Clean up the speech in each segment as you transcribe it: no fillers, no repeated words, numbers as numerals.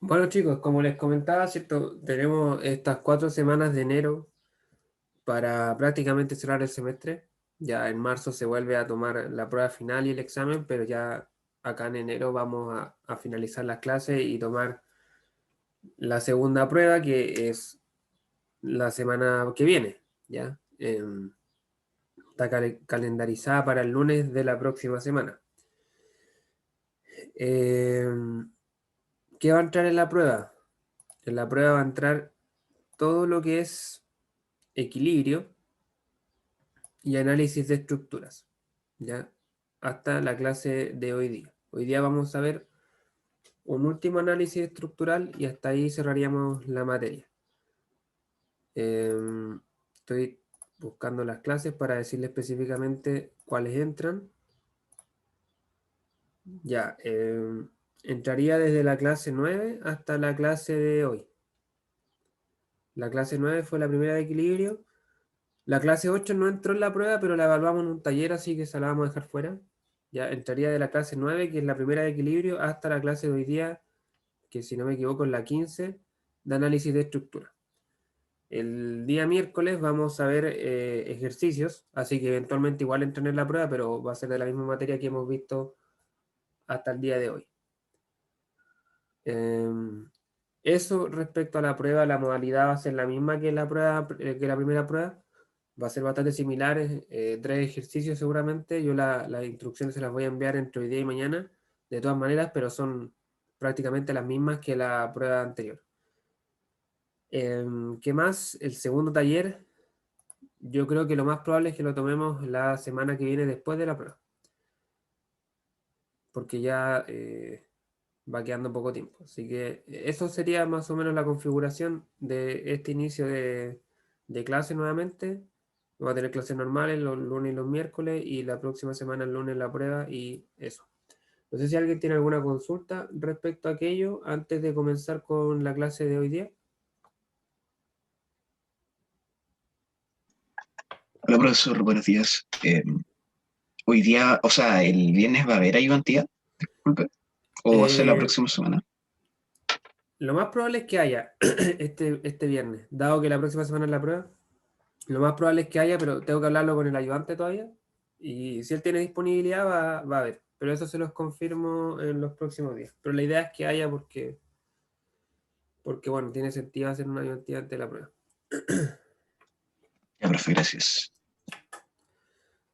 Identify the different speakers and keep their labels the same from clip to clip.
Speaker 1: Bueno chicos, como les comentaba, ¿cierto? Tenemos estas 4 semanas de enero para prácticamente cerrar el semestre. Ya en marzo se vuelve a tomar la prueba final y el examen, pero ya acá en enero vamos a finalizar las clases y tomar la segunda prueba, que es la semana que viene, ¿ya? Está calendarizada para el lunes de la próxima semana. Em, ¿Qué va a entrar en la prueba? En la prueba va a entrar todo lo que es equilibrio y análisis de estructuras, ¿ya? Hasta la clase de hoy día. Hoy día vamos a ver un último análisis estructural y hasta ahí cerraríamos la materia. Estoy buscando las clases para decirle específicamente cuáles entran. Ya, entraría desde la clase 9 hasta la clase de hoy. La clase 9 fue la primera de equilibrio. La clase 8 no entró en la prueba, pero la evaluamos en un taller, así que se la vamos a dejar fuera. Ya entraría de la clase 9, que es la primera de equilibrio, hasta la clase de hoy día, que si no me equivoco es la 15, de análisis de estructura. El día miércoles vamos a ver ejercicios, así que eventualmente igual entran en la prueba, pero va a ser de la misma materia que hemos visto hasta el día de hoy. Em, Eso respecto a la prueba, la modalidad va a ser la misma que la prueba, que la primera prueba. Va a ser bastante similar, 3 ejercicios seguramente. Yo las instrucciones se las voy a enviar entre hoy día y mañana, de todas maneras, pero son prácticamente las mismas que la prueba anterior. ¿Qué más? El segundo taller, yo creo que lo más probable es que lo tomemos la semana que viene después de la prueba, porque ya va quedando poco tiempo. Así que eso sería más o menos la configuración de este inicio de clase nuevamente. Vamos a tener clases normales los lunes y los miércoles y la próxima semana el lunes la prueba y eso. No sé si alguien tiene alguna consulta respecto a aquello antes de comenzar con la clase de hoy día.
Speaker 2: Hola profesor, buenos días. Hoy día, o sea, el viernes va a haber ayudantía, disculpe, o va a ser la
Speaker 1: Eh,
Speaker 2: próxima semana.
Speaker 1: lo más probable es que haya este viernes, dado que la próxima semana es la prueba. Lo más probable es que haya, pero tengo que hablarlo con el ayudante todavía. Y si él tiene disponibilidad, va a haber. Pero eso se los confirmo en los próximos días. Pero la idea es que haya porque bueno, tiene sentido hacer una ayudantía antes de la prueba.
Speaker 2: Ya, profe, gracias.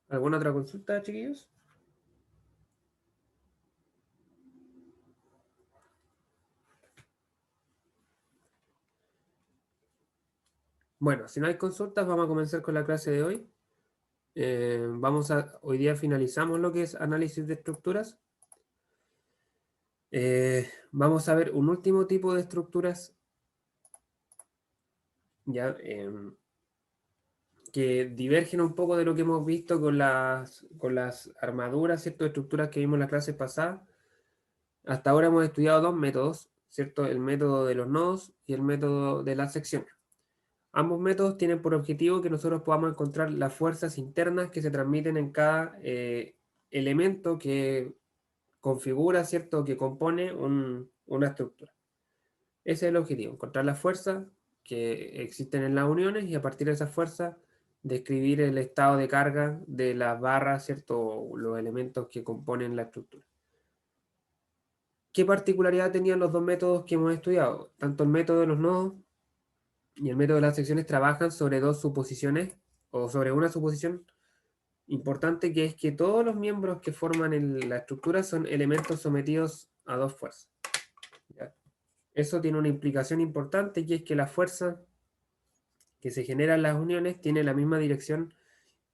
Speaker 1: ¿Alguna otra consulta, chiquillos? Bueno, si no hay consultas, vamos a comenzar con la clase de hoy. Hoy día finalizamos lo que es análisis de estructuras. Vamos a ver un último tipo de estructuras, ya, que divergen un poco de lo que hemos visto con las armaduras, ¿cierto? Estructuras que vimos en la clase pasada. Hasta ahora hemos estudiado dos métodos, ¿cierto? El método de los nodos y el método de las secciones. Ambos métodos tienen por objetivo que nosotros podamos encontrar las fuerzas internas que se transmiten en cada elemento que configura, ¿cierto? Que compone una estructura. Ese es el objetivo, encontrar las fuerzas que existen en las uniones y a partir de esas fuerzas describir el estado de carga de las barras, ¿cierto? Los elementos que componen la estructura. ¿Qué particularidad tenían los dos métodos que hemos estudiado? Tanto el método de los nodos y el método de las secciones trabajan sobre dos suposiciones o sobre una suposición importante, que es que todos los miembros que forman la estructura son elementos sometidos a dos fuerzas. ¿Ya? Eso tiene una implicación importante, que es que la fuerza que se genera en las uniones tiene la misma dirección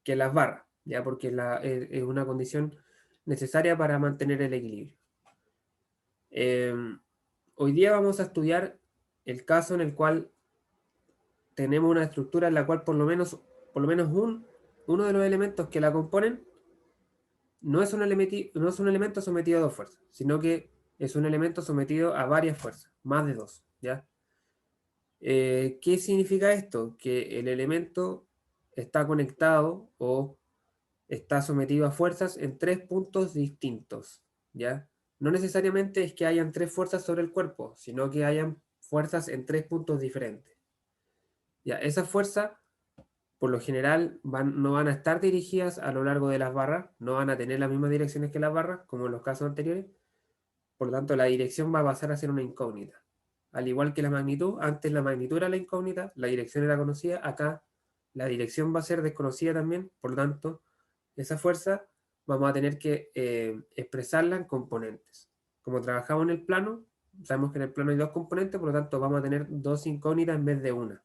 Speaker 1: que las barras, ¿ya? Porque es una condición necesaria para mantener el equilibrio. Eh, Hoy día vamos a estudiar el caso en el cual tenemos una estructura en la cual por lo menos uno de los elementos que la componen no es un elemento sometido a dos fuerzas, sino que es un elemento sometido a varias fuerzas, más de dos, ¿ya? ¿Qué significa esto? Que el elemento está conectado o está sometido a fuerzas en tres puntos distintos, ¿ya? no necesariamente es que hayan 3 fuerzas sobre el cuerpo, sino que hayan fuerzas en 3 puntos diferentes. Ya, esas fuerzas, por lo general, no van a estar dirigidas a lo largo de las barras, no van a tener las mismas direcciones que las barras, como en los casos anteriores. Por lo tanto, la dirección va a pasar a ser una incógnita. Al igual que la magnitud, antes la magnitud era la incógnita, la dirección era conocida, acá la dirección va a ser desconocida también, por lo tanto, esa fuerza vamos a tener que expresarla en componentes. Como trabajamos en el plano, sabemos que en el plano hay 2 componentes, por lo tanto vamos a tener 2 incógnitas en vez de una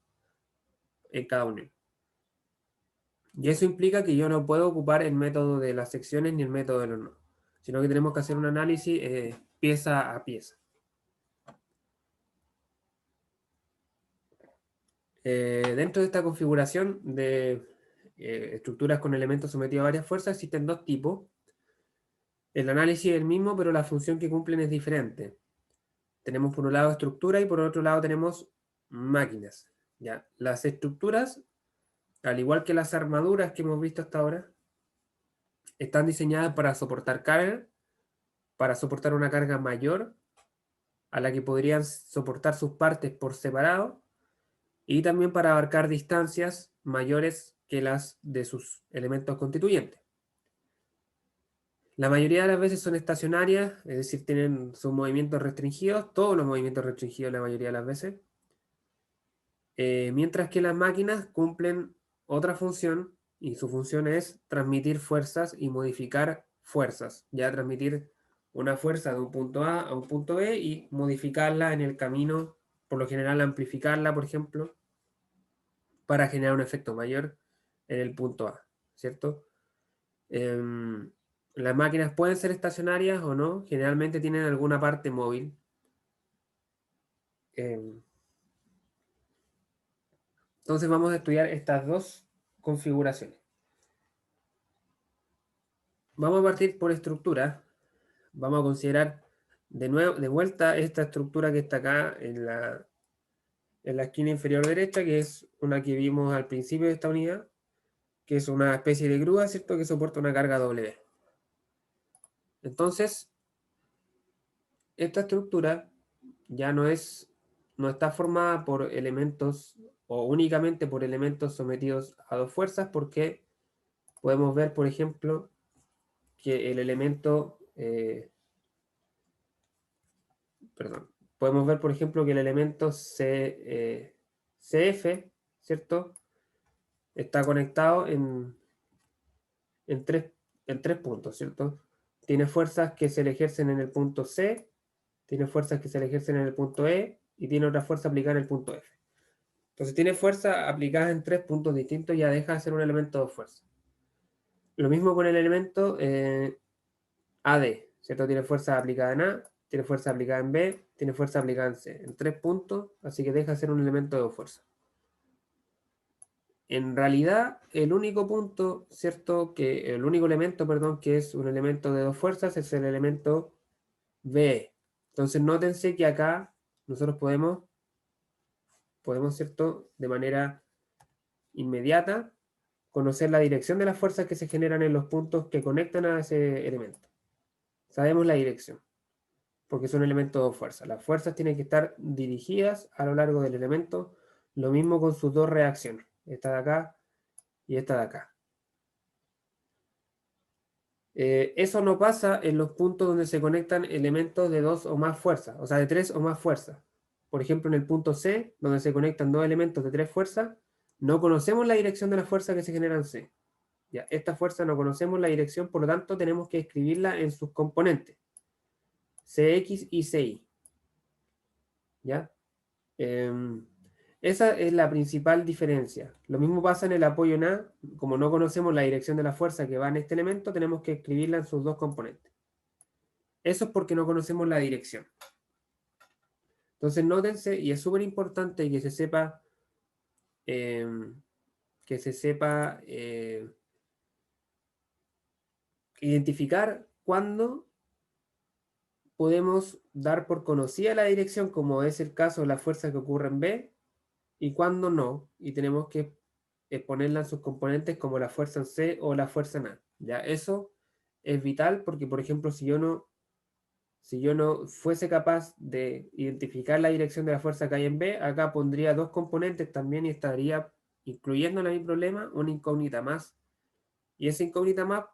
Speaker 1: en cada uno. Y eso implica que yo no puedo ocupar el método de las secciones ni el método de los nodos, sino que tenemos que hacer un análisis pieza a pieza. Dentro de esta configuración de estructuras con elementos sometidos a varias fuerzas existen 2 tipos. El análisis es el mismo, pero la función que cumplen es diferente. Tenemos por un lado estructura y por otro lado tenemos máquinas. ¿Ya? Las estructuras, al igual que las armaduras que hemos visto hasta ahora, están diseñadas para soportar carga, para soportar una carga mayor a la que podrían soportar sus partes por separado, y también para abarcar distancias mayores que las de sus elementos constituyentes. La mayoría de las veces son estacionarias, es decir, tienen sus movimientos restringidos, todos los movimientos restringidos la mayoría de las veces, mientras que las máquinas cumplen otra función, y su función es transmitir fuerzas y modificar fuerzas, ya transmitir una fuerza de un punto A a un punto B y modificarla en el camino, por lo general amplificarla, por ejemplo, para generar un efecto mayor en el punto A, ¿cierto? Las máquinas pueden ser estacionarias o no, generalmente tienen alguna parte móvil. Entonces vamos a estudiar estas 2 configuraciones. Vamos a partir por estructura. Vamos a considerar de vuelta esta estructura que está acá en la esquina inferior derecha, que es una que vimos al principio de esta unidad, que es una especie de grúa, ¿cierto? Que soporta una carga W. Entonces, esta estructura ya no está formada por elementos o únicamente por elementos sometidos a 2 fuerzas, porque podemos ver, por ejemplo, que el elemento, podemos ver, por ejemplo, que el elemento CF, ¿cierto? Está conectado en tres puntos, ¿cierto? Tiene fuerzas que se le ejercen en el punto C, tiene fuerzas que se le ejercen en el punto E y tiene otra fuerza aplicada en el punto F. Entonces tiene fuerza aplicada en 3 puntos distintos, ya deja de ser un elemento de fuerza. Lo mismo con el elemento AD, ¿cierto? Tiene fuerza aplicada en A, tiene fuerza aplicada en B, tiene fuerza aplicada en C, en 3 puntos, así que deja de ser un elemento de fuerza. En realidad, el único punto, ¿cierto? El único elemento, perdón, que es un elemento de 2 fuerzas es el elemento B. Entonces, nótense que acá nosotros podemos, ¿cierto? De manera inmediata, conocer la dirección de las fuerzas que se generan en los puntos que conectan a ese elemento. Sabemos la dirección, porque son elementos de fuerza. Las fuerzas tienen que estar dirigidas a lo largo del elemento, lo mismo con sus 2 reacciones, esta de acá y esta de acá. Eso no pasa en los puntos donde se conectan elementos de 2 o más fuerzas, o sea, de 3 o más fuerzas. Por ejemplo, en el punto C, donde se conectan 2 elementos de 3 fuerzas, no conocemos la dirección de la fuerza que se genera en C. Ya, esta fuerza no conocemos la dirección, por lo tanto tenemos que escribirla en sus componentes, Cx y Cy. ¿Ya? Esa es la principal diferencia. Lo mismo pasa en el apoyo en A. Como no conocemos la dirección de la fuerza que va en este elemento, tenemos que escribirla en sus 2 componentes. Eso es porque no conocemos la dirección. Entonces, nótense, y es súper importante que se sepa, identificar cuándo podemos dar por conocida la dirección, como es el caso de la fuerza que ocurre en B, y cuándo no, y tenemos que ponerla en sus componentes como la fuerza en C o la fuerza en A. ¿Ya? Eso es vital porque, por ejemplo, si Si yo no fuese capaz de identificar la dirección de la fuerza que hay en B, acá pondría dos componentes también y estaría incluyendo en mi problema una incógnita más. Y esa incógnita más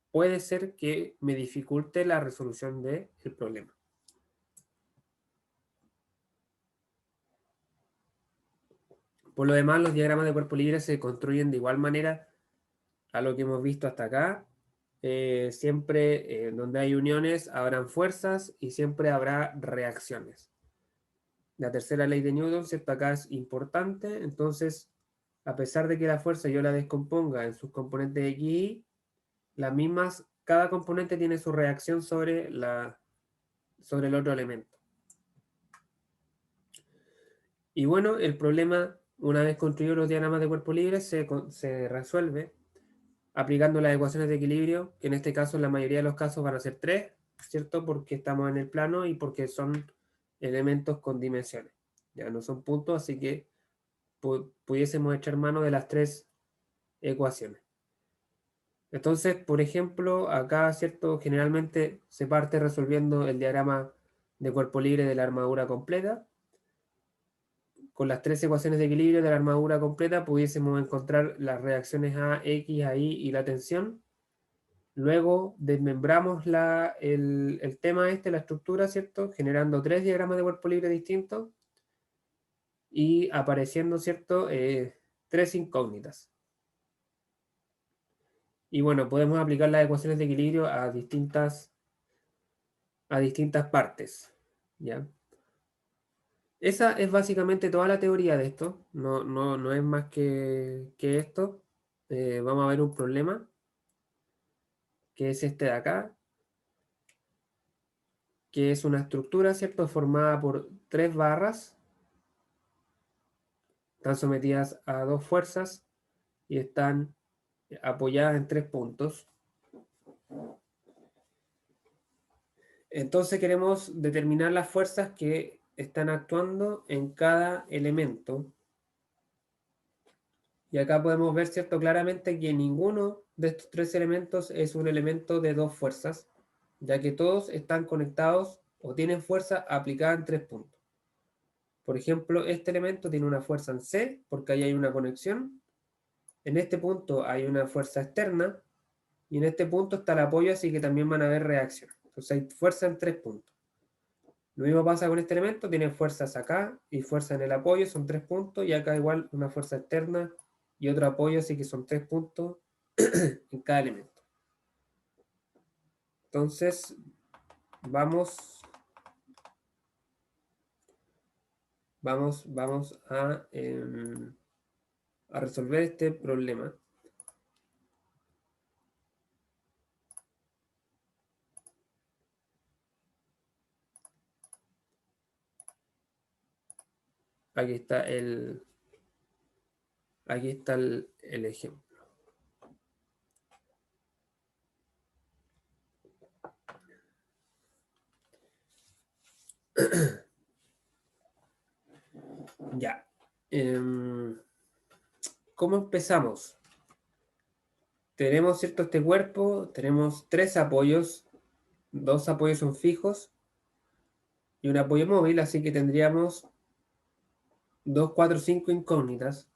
Speaker 1: puede ser que me dificulte la resolución del problema. Por lo demás, los diagramas de cuerpo libre se construyen de igual manera a lo que hemos visto hasta acá. Siempre donde hay uniones habrán fuerzas y siempre habrá reacciones. La tercera ley de Newton, ¿cierto? Acá es importante. Entonces, a pesar de que la fuerza yo la descomponga en sus componentes X y Y, las mismas, cada componente tiene su reacción sobre el otro elemento. Y bueno, el problema, una vez construidos los diagramas de cuerpo libre, se resuelve aplicando las ecuaciones de equilibrio, que en este caso en la mayoría de los casos van a ser tres, ¿cierto? Porque estamos en el plano y porque son elementos con dimensiones. Ya no son puntos, así que pudiésemos echar mano de las tres ecuaciones. Entonces, por ejemplo, acá, ¿cierto? Generalmente se parte resolviendo el diagrama de cuerpo libre de la armadura completa. Con las tres ecuaciones de equilibrio de la armadura completa pudiésemos encontrar las reacciones A, X, A, Y y la tensión. Luego desmembramos el tema la estructura, ¿cierto? Generando tres diagramas de cuerpo libre distintos y apareciendo, ¿cierto? Tres incógnitas. Y bueno, podemos aplicar las ecuaciones de equilibrio a distintas partes, ¿ya? Esa es básicamente toda la teoría de esto, no es más que esto. Vamos a ver un problema, que es este de acá, que es una estructura, ¿cierto? Formada por tres barras, están sometidas a dos fuerzas y están apoyadas en tres puntos. Entonces queremos determinar las fuerzas que están actuando en cada elemento. Y acá podemos ver, ¿cierto? Claramente que ninguno de estos tres elementos es un elemento de dos fuerzas, ya que todos están conectados o tienen fuerza aplicada en tres puntos. Por ejemplo, este elemento tiene una fuerza en C, porque ahí hay una conexión. En este punto hay una fuerza externa, y en este punto está el apoyo, así que también van a haber reacciones. Entonces hay fuerza en tres puntos. Lo mismo pasa con este elemento, tiene fuerzas acá y fuerza en el apoyo, son tres puntos, y acá igual una fuerza externa y otro apoyo, así que son tres puntos en cada elemento. Entonces, vamos a resolver este problema. Aquí está el ejemplo. Ya. ¿Cómo empezamos? Tenemos, ¿cierto? Este cuerpo, tenemos tres apoyos, dos apoyos son fijos y un apoyo móvil, así que tendríamos 2, 4, 5 incógnitas.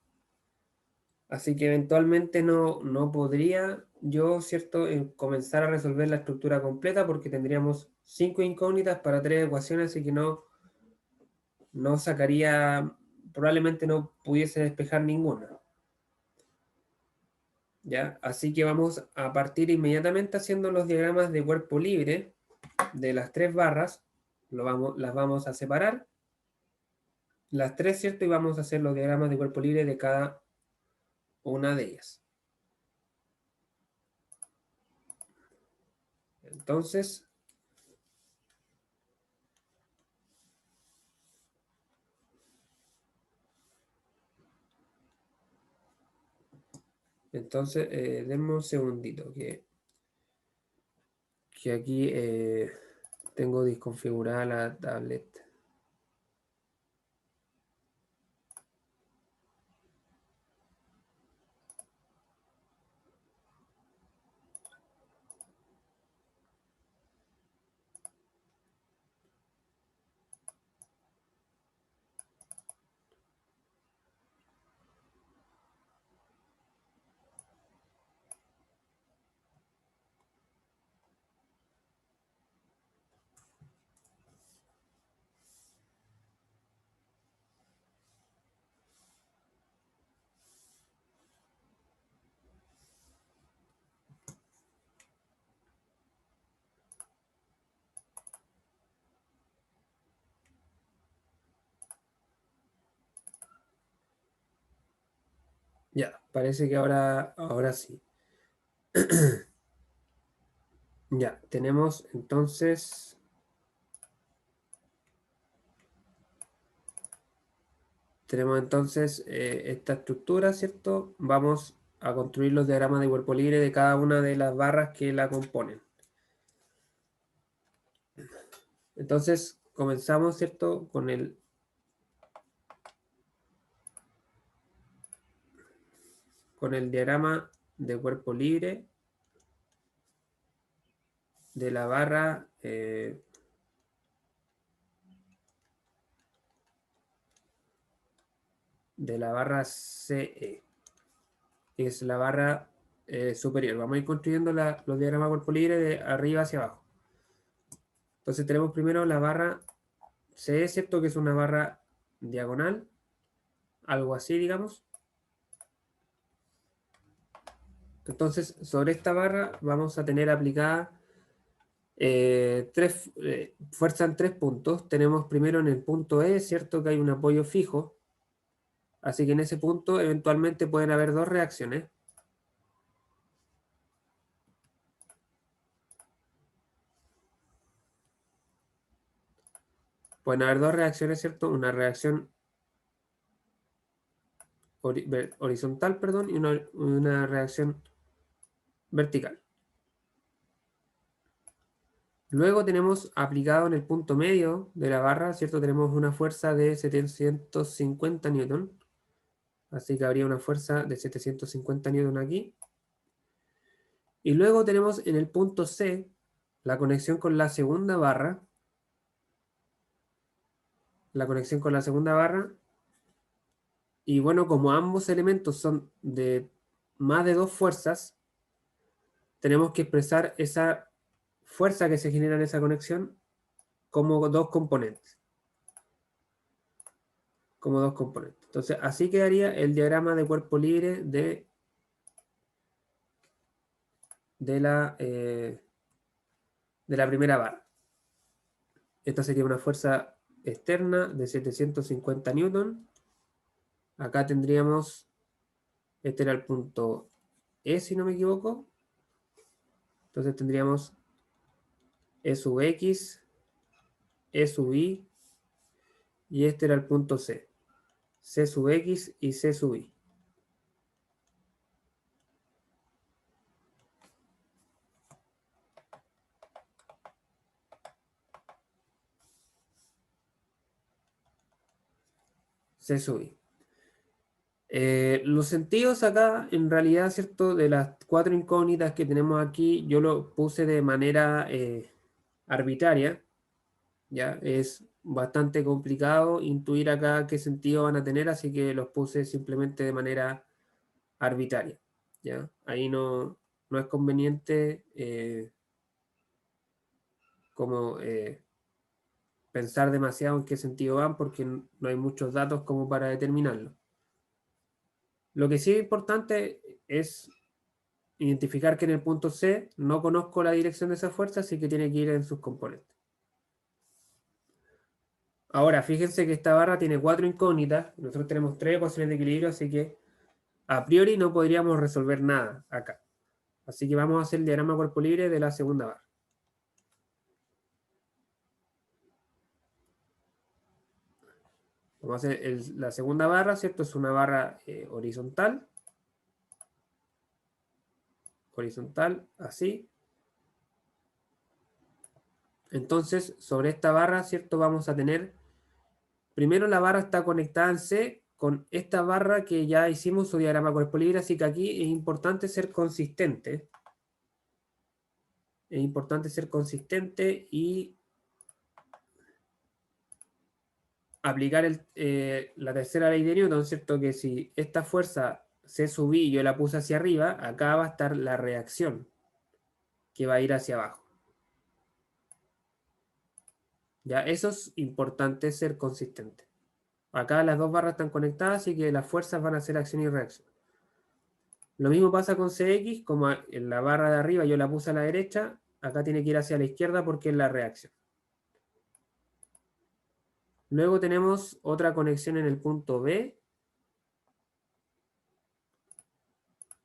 Speaker 1: Así que eventualmente no podría yo, ¿cierto?, comenzar a resolver la estructura completa porque tendríamos 5 incógnitas para tres ecuaciones, así que no sacaría, probablemente no pudiese despejar ninguna. ¿Ya? Así que vamos a partir inmediatamente haciendo los diagramas de cuerpo libre de las tres barras. Las vamos a separar, las tres, ¿cierto? Y vamos a hacer los diagramas de cuerpo libre de cada una de ellas. Entonces, denme un segundito, que aquí tengo desconfigurada la tablet. Parece que ahora sí. Ya, tenemos entonces... Tenemos entonces esta estructura, ¿cierto? Vamos a construir los diagramas de cuerpo libre de cada una de las barras que la componen. Entonces, comenzamos, ¿cierto? Con el diagrama de cuerpo libre de la barra CE, que es la barra superior. Vamos a ir construyendo los diagramas de cuerpo libre de arriba hacia abajo. Entonces tenemos primero la barra CE, ¿cierto? Que es una barra diagonal, algo así, digamos. Entonces, sobre esta barra vamos a tener aplicada fuerza en 3 puntos. Tenemos primero en el punto E, ¿cierto? Que hay un apoyo fijo. Así que en ese punto eventualmente pueden haber dos reacciones. Pueden haber dos reacciones, ¿cierto? Una reacción horizontal, perdón, y una reacción vertical. Luego tenemos aplicado en el punto medio de la barra, ¿cierto? Tenemos una fuerza de 750 newton. Así que habría una fuerza de 750 newton aquí. Y luego tenemos en el punto C la conexión con la segunda barra. La conexión con la segunda barra. Y bueno, como ambos elementos son de más de dos fuerzas, tenemos que expresar esa fuerza que se genera en esa conexión como dos componentes. Como dos componentes. Entonces, así quedaría el diagrama de cuerpo libre de la primera barra. Esta sería una fuerza externa de 750 newton. Acá tendríamos, este era el punto E, si no me equivoco. Entonces tendríamos E sub X, E sub Y, y este era el punto C. C sub X y C sub Y. C sub Y. Los sentidos acá, en realidad, ¿cierto? De las 4 incógnitas que tenemos aquí, yo lo puse de manera arbitraria. ¿Ya? Es bastante complicado intuir acá qué sentido van a tener, así que los puse simplemente de manera arbitraria. ¿Ya? Ahí no es conveniente como pensar demasiado en qué sentido van porque no hay muchos datos como para determinarlo. Lo que sí es importante es identificar que en el punto C no conozco la dirección de esa fuerza, así que tiene que ir en sus componentes. Ahora, fíjense que esta barra tiene 4 incógnitas, nosotros tenemos 3 ecuaciones de equilibrio, así que a priori no podríamos resolver nada acá. Así que vamos a hacer el diagrama cuerpo libre de la segunda barra. Vamos a hacer la segunda barra, ¿cierto? Es una barra horizontal. Horizontal, así. Entonces, sobre esta barra, ¿cierto? Vamos a tener, primero la barra está conectada en C con esta barra que ya hicimos su diagrama cuerpo libre, así que aquí es importante ser consistente. Es importante ser consistente y aplicar la tercera ley de Newton, ¿cierto? Que si esta fuerza C sub I yo la puse hacia arriba, acá va a estar la reacción que va a ir hacia abajo. Ya, eso es importante ser consistente. Acá las dos barras están conectadas, así que las fuerzas van a ser acción y reacción. Lo mismo pasa con CX, como en la barra de arriba yo la puse a la derecha, acá tiene que ir hacia la izquierda porque es la reacción. Luego tenemos otra conexión en el punto B.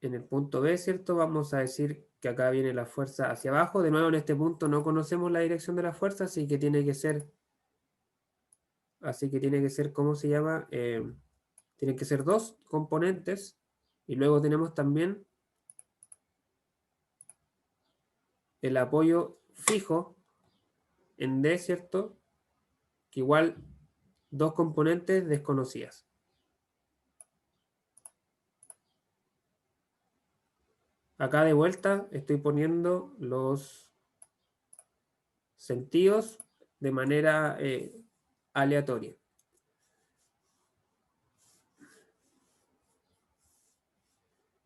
Speaker 1: en el punto B, ¿cierto? Vamos a decir que acá viene la fuerza hacia abajo. De nuevo, en este punto no conocemos la dirección de la fuerza, así que tiene que ser, ¿cómo se llama? Tienen que ser dos componentes. Y luego tenemos también el apoyo fijo en D, ¿cierto? Que igual dos componentes desconocidas. Acá de vuelta estoy poniendo los sentidos de manera aleatoria.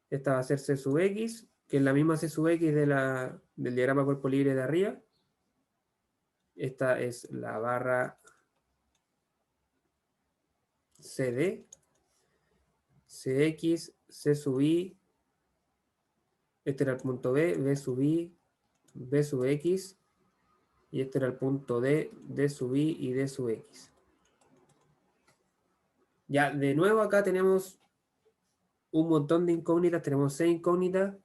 Speaker 1: Esta va a ser C sub X, que es la misma C sub X del diagrama cuerpo libre de arriba. Esta es la barra CD, CX, C sub I, este era el punto B, B sub I, B sub X, y este era el punto D, D sub I y D sub X. Ya, de nuevo acá tenemos un montón de incógnitas, tenemos 6 incógnitas.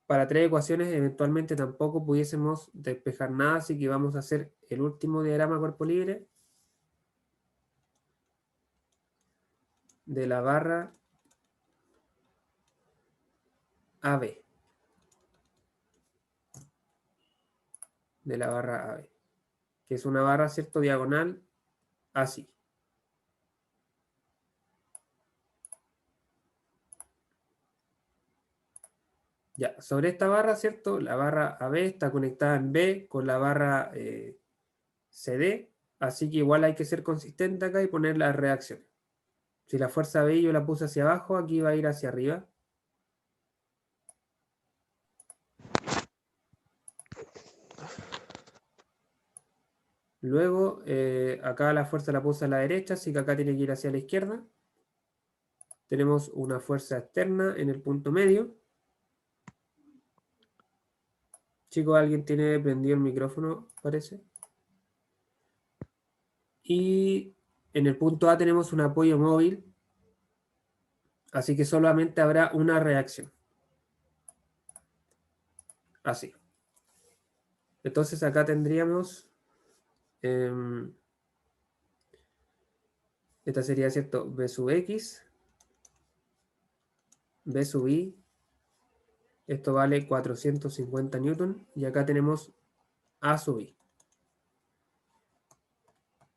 Speaker 1: Para 3 ecuaciones eventualmente tampoco pudiésemos despejar nada, así que vamos a hacer el último diagrama cuerpo libre de la barra AB. De la barra AB. Que es una barra, ¿cierto? Diagonal, así. Ya, sobre esta barra, ¿cierto? La barra AB está conectada en B con la barra CD, así que igual hay que ser consistente acá y poner las reacciones. Si la fuerza B yo la puse hacia abajo, aquí va a ir hacia arriba. Luego, acá la fuerza la puse a la derecha, así que acá tiene que ir hacia la izquierda. Tenemos una fuerza externa en el punto medio. Chicos, ¿alguien tiene prendido el micrófono? Parece. Y en el punto A tenemos un apoyo móvil, así que solamente habrá una reacción. Así. Entonces acá tendríamos... esta sería, ¿cierto? B sub X, B sub Y. Esto vale 450 newton. Y acá tenemos A sub I.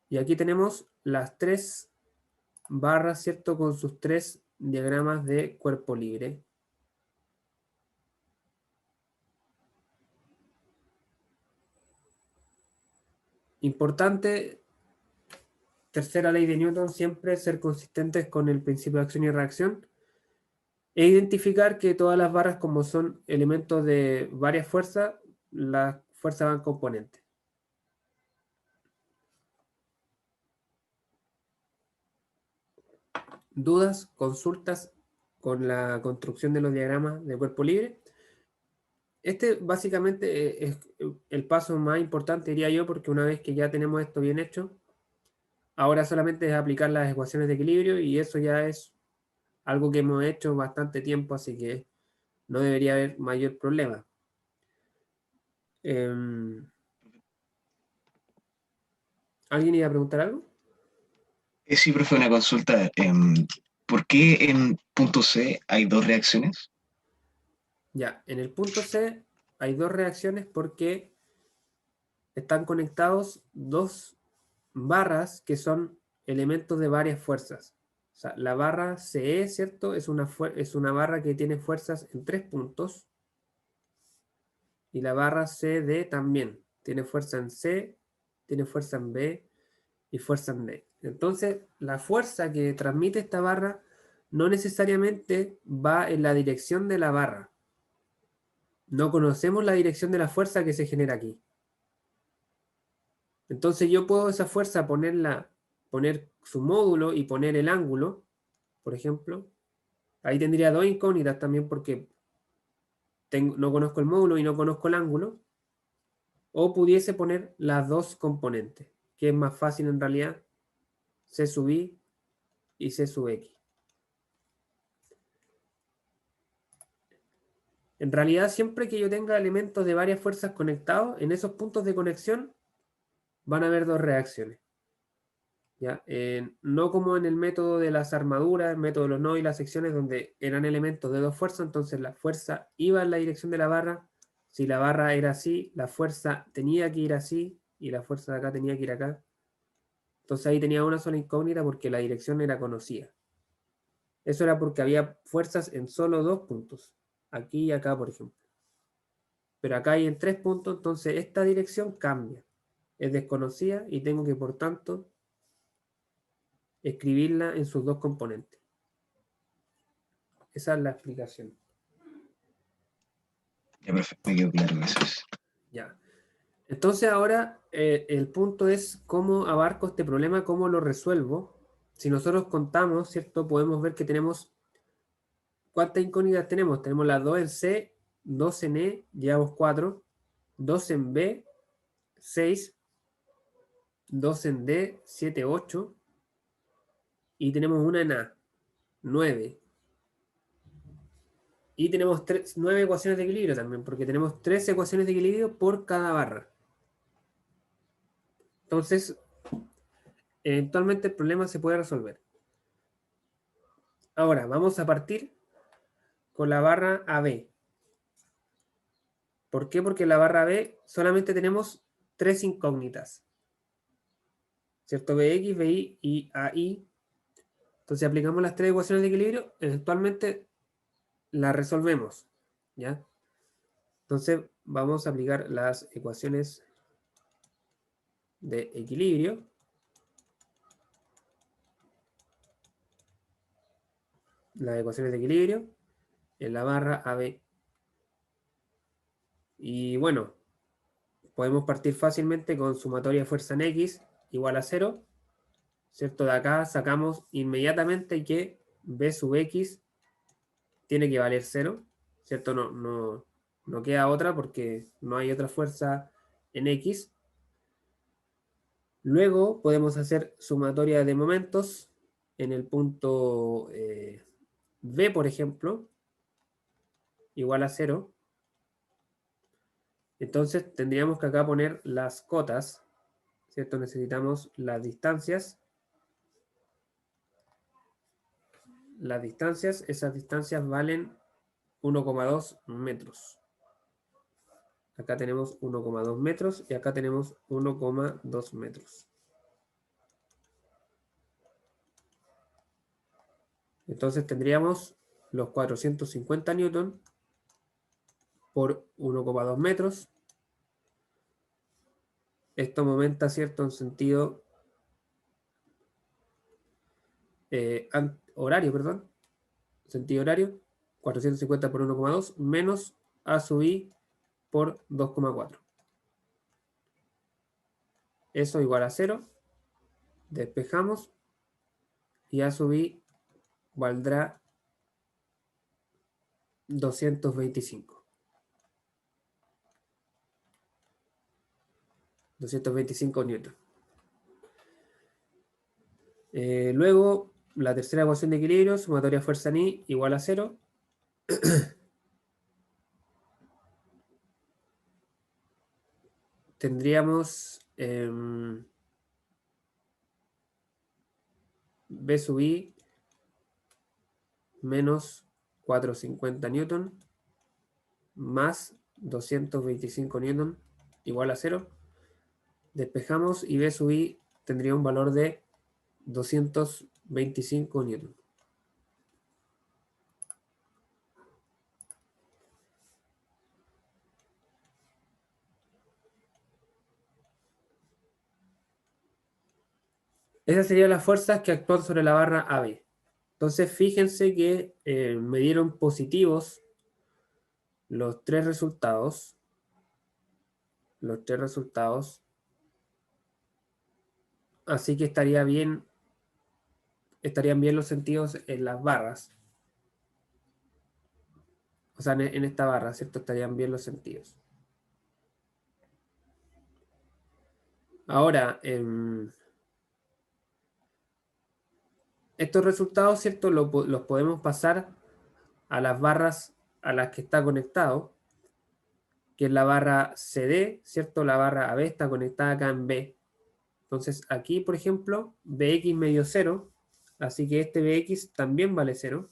Speaker 1: Y aquí tenemos las 3 barras, ¿cierto? Con sus 3 diagramas de cuerpo libre. Importante, tercera ley de Newton, siempre ser consistentes con el principio de acción y reacción e identificar que todas las barras, como son elementos de varias fuerzas, las fuerzas van componentes. ¿Dudas, consultas con la construcción de los diagramas de cuerpo libre? Este básicamente es el paso más importante, diría yo, porque una vez que ya tenemos esto bien hecho, ahora solamente es aplicar las ecuaciones de equilibrio y eso ya es algo que hemos hecho bastante tiempo, así que no debería haber mayor problema. ¿Alguien iba a preguntar algo?
Speaker 2: Sí, profe, una consulta. ¿Por qué en punto C hay dos reacciones?
Speaker 1: Ya, en el punto C hay dos reacciones porque están conectados dos barras que son elementos de varias fuerzas. O sea, la barra CE, ¿cierto? Es una barra que tiene fuerzas en 3 puntos. Y la barra CD también. Tiene fuerza en C, tiene fuerza en B y fuerza en D. Entonces, la fuerza que transmite esta barra no necesariamente va en la dirección de la barra. No conocemos la dirección de la fuerza que se genera aquí. Entonces yo puedo esa fuerza poner su módulo y poner el ángulo, por ejemplo. Ahí tendría dos incógnitas también porque no conozco el módulo y no conozco el ángulo. O pudiese poner las dos componentes, que es más fácil en realidad, C sub I y C sub X. En realidad, siempre que yo tenga elementos de varias fuerzas conectados, en esos puntos de conexión van a haber dos reacciones. ¿Ya? No como en el método de las armaduras, el método de los nodos y las secciones, donde eran elementos de dos fuerzas, entonces la fuerza iba en la dirección de la barra. Si la barra era así, la fuerza tenía que ir así, y la fuerza de acá tenía que ir acá. Entonces ahí tenía una sola incógnita porque la dirección era conocida. Eso era porque había fuerzas en solo dos puntos, aquí y acá, por ejemplo. Pero acá hay en tres puntos, entonces esta dirección cambia. Es desconocida y tengo que, por tanto, escribirla en sus dos componentes. Esa es la explicación.
Speaker 2: Ya, perfecto, me quedó claro que eso es.
Speaker 1: Ya. Entonces ahora el punto es cómo abarco este problema, cómo lo resuelvo. Si nosotros contamos, ¿cierto? Podemos ver que tenemos, ¿cuántas incógnitas tenemos? Tenemos las 2 en C, 2 en E, llevamos 4, 2 en B, 6, 2 en D, 7, 8, y tenemos una en A, 9. Y tenemos 9 ecuaciones de equilibrio también, porque tenemos 3 ecuaciones de equilibrio por cada barra. Entonces, eventualmente el problema se puede resolver. Ahora, vamos a partir con la barra AB. ¿Por qué? Porque en la barra B solamente tenemos 3 incógnitas. ¿Cierto? BX, BY y AI. Entonces aplicamos las 3 ecuaciones de equilibrio, eventualmente las resolvemos. ¿Ya? Entonces vamos a aplicar las ecuaciones de equilibrio. Las ecuaciones de equilibrio en la barra AB. Y bueno, podemos partir fácilmente con sumatoria de fuerza en X igual a 0. ¿Cierto? De acá sacamos inmediatamente que B sub X tiene que valer 0. ¿Cierto? No queda otra porque no hay otra fuerza en X. Luego podemos hacer sumatoria de momentos en el punto B, por ejemplo, igual a 0. Entonces tendríamos que acá poner las cotas, ¿cierto? Necesitamos las distancias. Las distancias, esas distancias valen 1,2 metros. Acá tenemos 1,2 metros y acá tenemos 1,2 metros. Entonces tendríamos los 450 newton por 1,2 metros. Esto aumenta, ¿cierto? En sentido horario, perdón. Sentido horario. 450 por 1,2 menos A sub I por 2,4. Eso igual a 0. Despejamos. Y A sub I valdrá 225. 225 newton. Luego, la tercera ecuación de equilibrio, sumatoria fuerza en I igual a 0. Tendríamos B sub I menos 450 newton más 225 newton igual a 0. Despejamos y B sub I tendría un valor de 225 newton. Esas serían las fuerzas que actúan sobre la barra AB. Entonces, fíjense que me dieron positivos los tres resultados. Los tres resultados. Así que estarían bien los sentidos en las barras. O sea, en esta barra, ¿cierto? Estarían bien los sentidos. Ahora, estos resultados, ¿cierto? Los podemos pasar a las barras a las que está conectado, que es la barra CD, ¿cierto? La barra AB está conectada acá en B. Entonces aquí, por ejemplo, BX me dio 0, así que este BX también vale 0.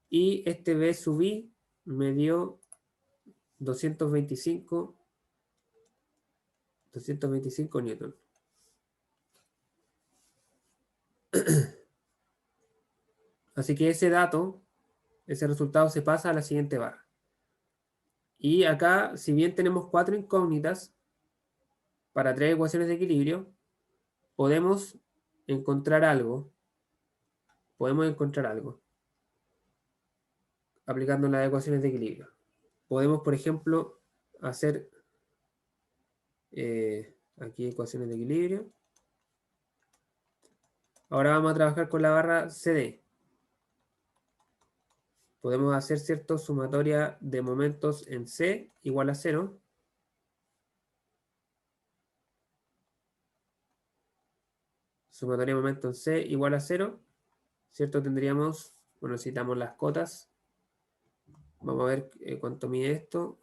Speaker 1: Y este B sub I me dio 225 newton. Así que ese dato, ese resultado se pasa a la siguiente barra. Y acá, si bien tenemos 4 incógnitas para 3 ecuaciones de equilibrio, podemos encontrar algo. Podemos encontrar algo aplicando las ecuaciones de equilibrio. Podemos, por ejemplo, hacer aquí ecuaciones de equilibrio. Ahora vamos a trabajar con la barra CD. Podemos hacer, ¿cierto?, sumatoria de momentos en C igual a 0. Sumatoria de momentos en C igual a 0. ¿Cierto? Tendríamos, bueno, necesitamos las cotas. Vamos a ver cuánto mide esto.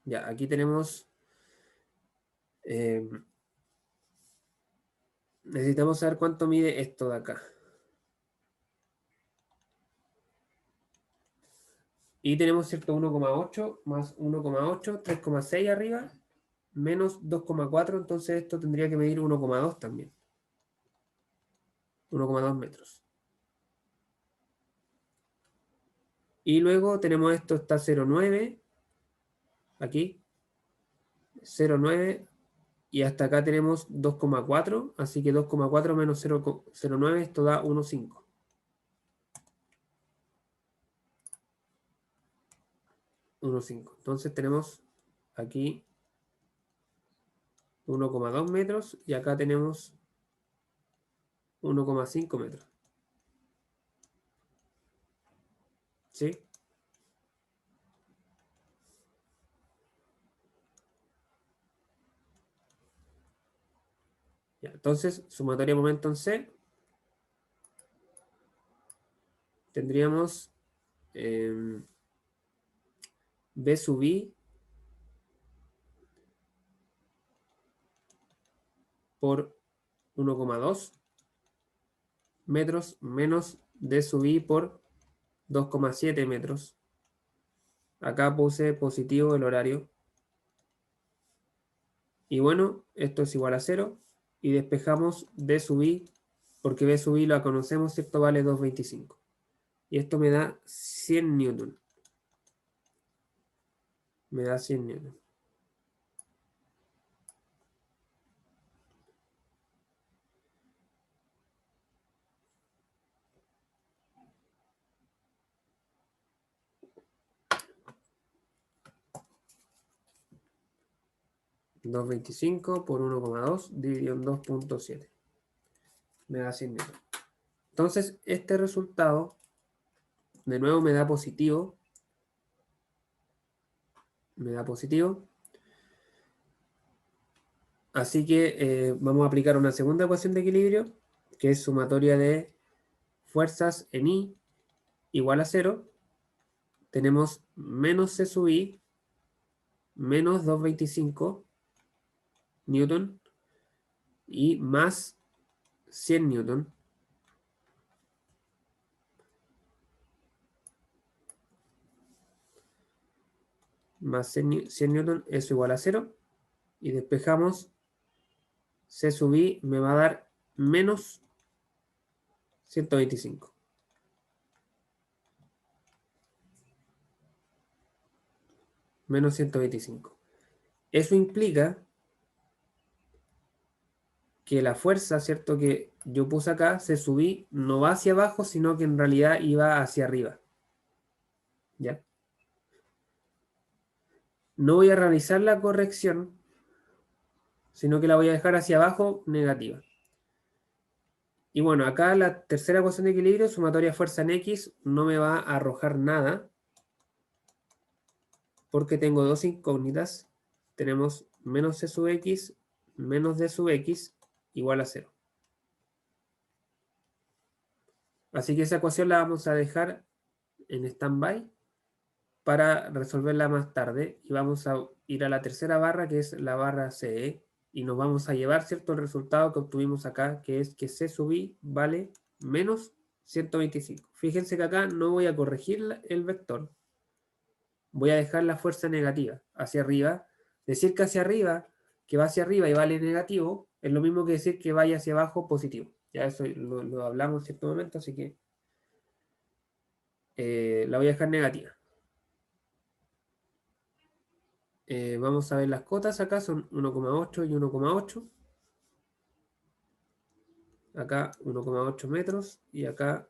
Speaker 1: Ya, aquí tenemos... necesitamos saber cuánto mide esto de acá. Y tenemos, ¿cierto? 1,8 más 1,8, 3,6 arriba, menos 2,4. Entonces esto tendría que medir 1,2 también. 1,2 metros. Y luego tenemos esto, está 0,9. Aquí. 0,9. Y hasta acá tenemos 2,4. Así que 2,4 menos 0,9, esto da 1,5. 1,5. Entonces tenemos aquí 1,2 metros y acá tenemos 1,5 metros. ¿Sí? Ya, entonces, sumatoria de momento en C. Tendríamos B sub I por 1,2 metros menos D sub I por 2,7 metros. Acá puse positivo el horario. Y bueno, esto es igual a 0. Y despejamos D sub I, porque B sub I la conocemos, ¿cierto? Vale 2,25. Y esto me da 100 newton. Me da 100 newton. $2,25 por 1,2 dividido en 2,7. Me da 100 newton. Entonces, este resultado, de nuevo, me da positivo. Me da positivo. Así que vamos a aplicar una segunda ecuación de equilibrio, que es sumatoria de fuerzas en I igual a 0. Tenemos menos C sub I menos 2,25 newton y más 100 newton. Más 100 newton, eso igual a 0. Y despejamos C sub I, me va a dar menos 125. Menos 125. Eso implica que la fuerza, ¿cierto?, que yo puse acá, C sub I, no va hacia abajo, sino que en realidad iba hacia arriba. ¿Ya? No voy a realizar la corrección, sino que la voy a dejar hacia abajo negativa. Y bueno, acá la tercera ecuación de equilibrio, sumatoria fuerza en X, no me va a arrojar nada, porque tengo dos incógnitas. Tenemos menos C sub X, menos D sub X, igual a 0. Así que esa ecuación la vamos a dejar en stand-by para resolverla más tarde. Y vamos a ir a la tercera barra, que es la barra CE. Y nos vamos a llevar, ¿cierto?, el resultado que obtuvimos acá, que es que C sub I vale menos 125. Fíjense que acá no voy a corregir el vector. Voy a dejar la fuerza negativa hacia arriba. Decir que hacia arriba, que va hacia arriba y vale negativo, es lo mismo que decir que vaya hacia abajo positivo. Ya eso lo hablamos en cierto momento, así que la voy a dejar negativa. Vamos a ver las cotas acá, son 1,8 y 1,8. Acá 1,8 metros y acá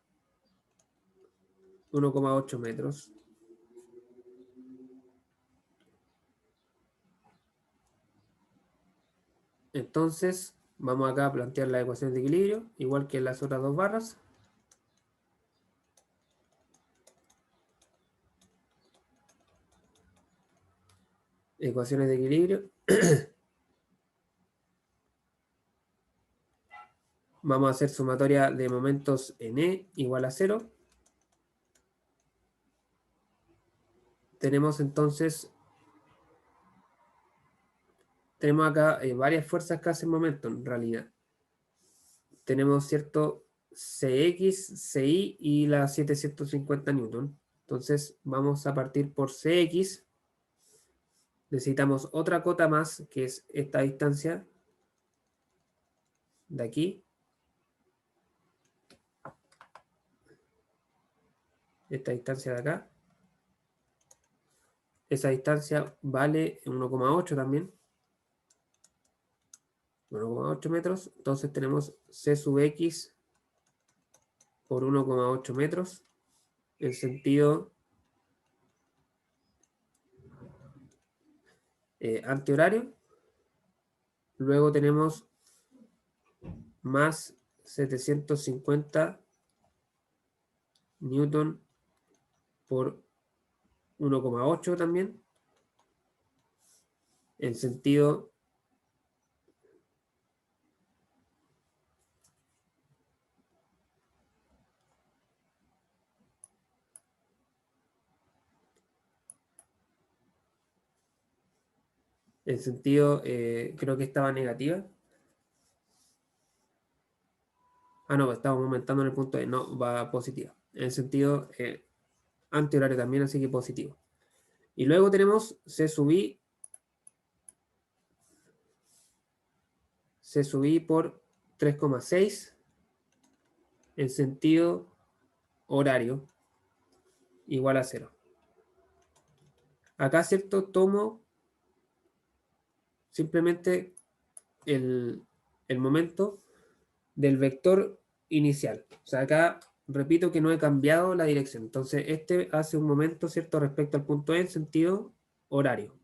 Speaker 1: 1,8 metros. Entonces, vamos acá a plantear la ecuación de equilibrio, igual que en las otras dos barras. Ecuaciones de equilibrio. Vamos a hacer sumatoria de momentos en E igual a 0. Tenemos entonces, tenemos acá varias fuerzas que hacen momento en realidad. Tenemos cierto CX, CI y la 750 newton. Entonces vamos a partir por CX. Necesitamos otra cota más, que es esta distancia de aquí. Esta distancia de acá. Esa distancia vale 1,8 también. 1,8 metros. Entonces tenemos C sub X por 1,8 metros. En sentido antihorario. Luego tenemos más 750 newton por 1,8 también. En sentido creo que estaba negativa. Ah, no, estamos aumentando en el punto E, no, va positiva. En sentido antihorario también, así que positivo. Y luego tenemos C sub I por 3,6 en sentido horario igual a 0. Acá, ¿cierto? Tomo simplemente el momento del vector inicial. O sea, acá repito que no he cambiado la dirección. Entonces, este hace un momento, ¿cierto?, respecto al punto E en sentido horario.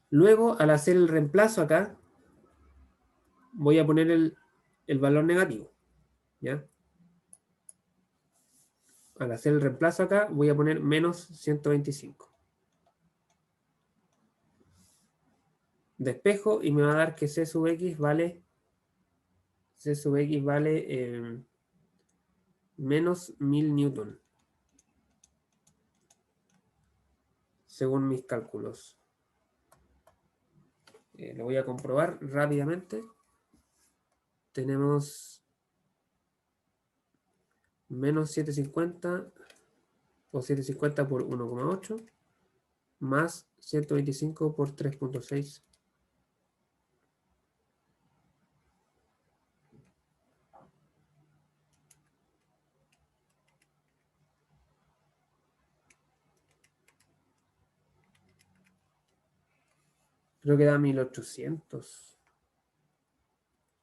Speaker 1: Luego, al hacer el reemplazo acá, voy a poner el valor negativo. ¿Ya? Al hacer el reemplazo acá, voy a poner menos 125. Despejo y me va a dar que C sub X vale menos 1000 newton, según mis cálculos. Lo voy a comprobar rápidamente. Tenemos menos 750 o 750 por 1,8 más 125 por 3,6. Creo que da 1800.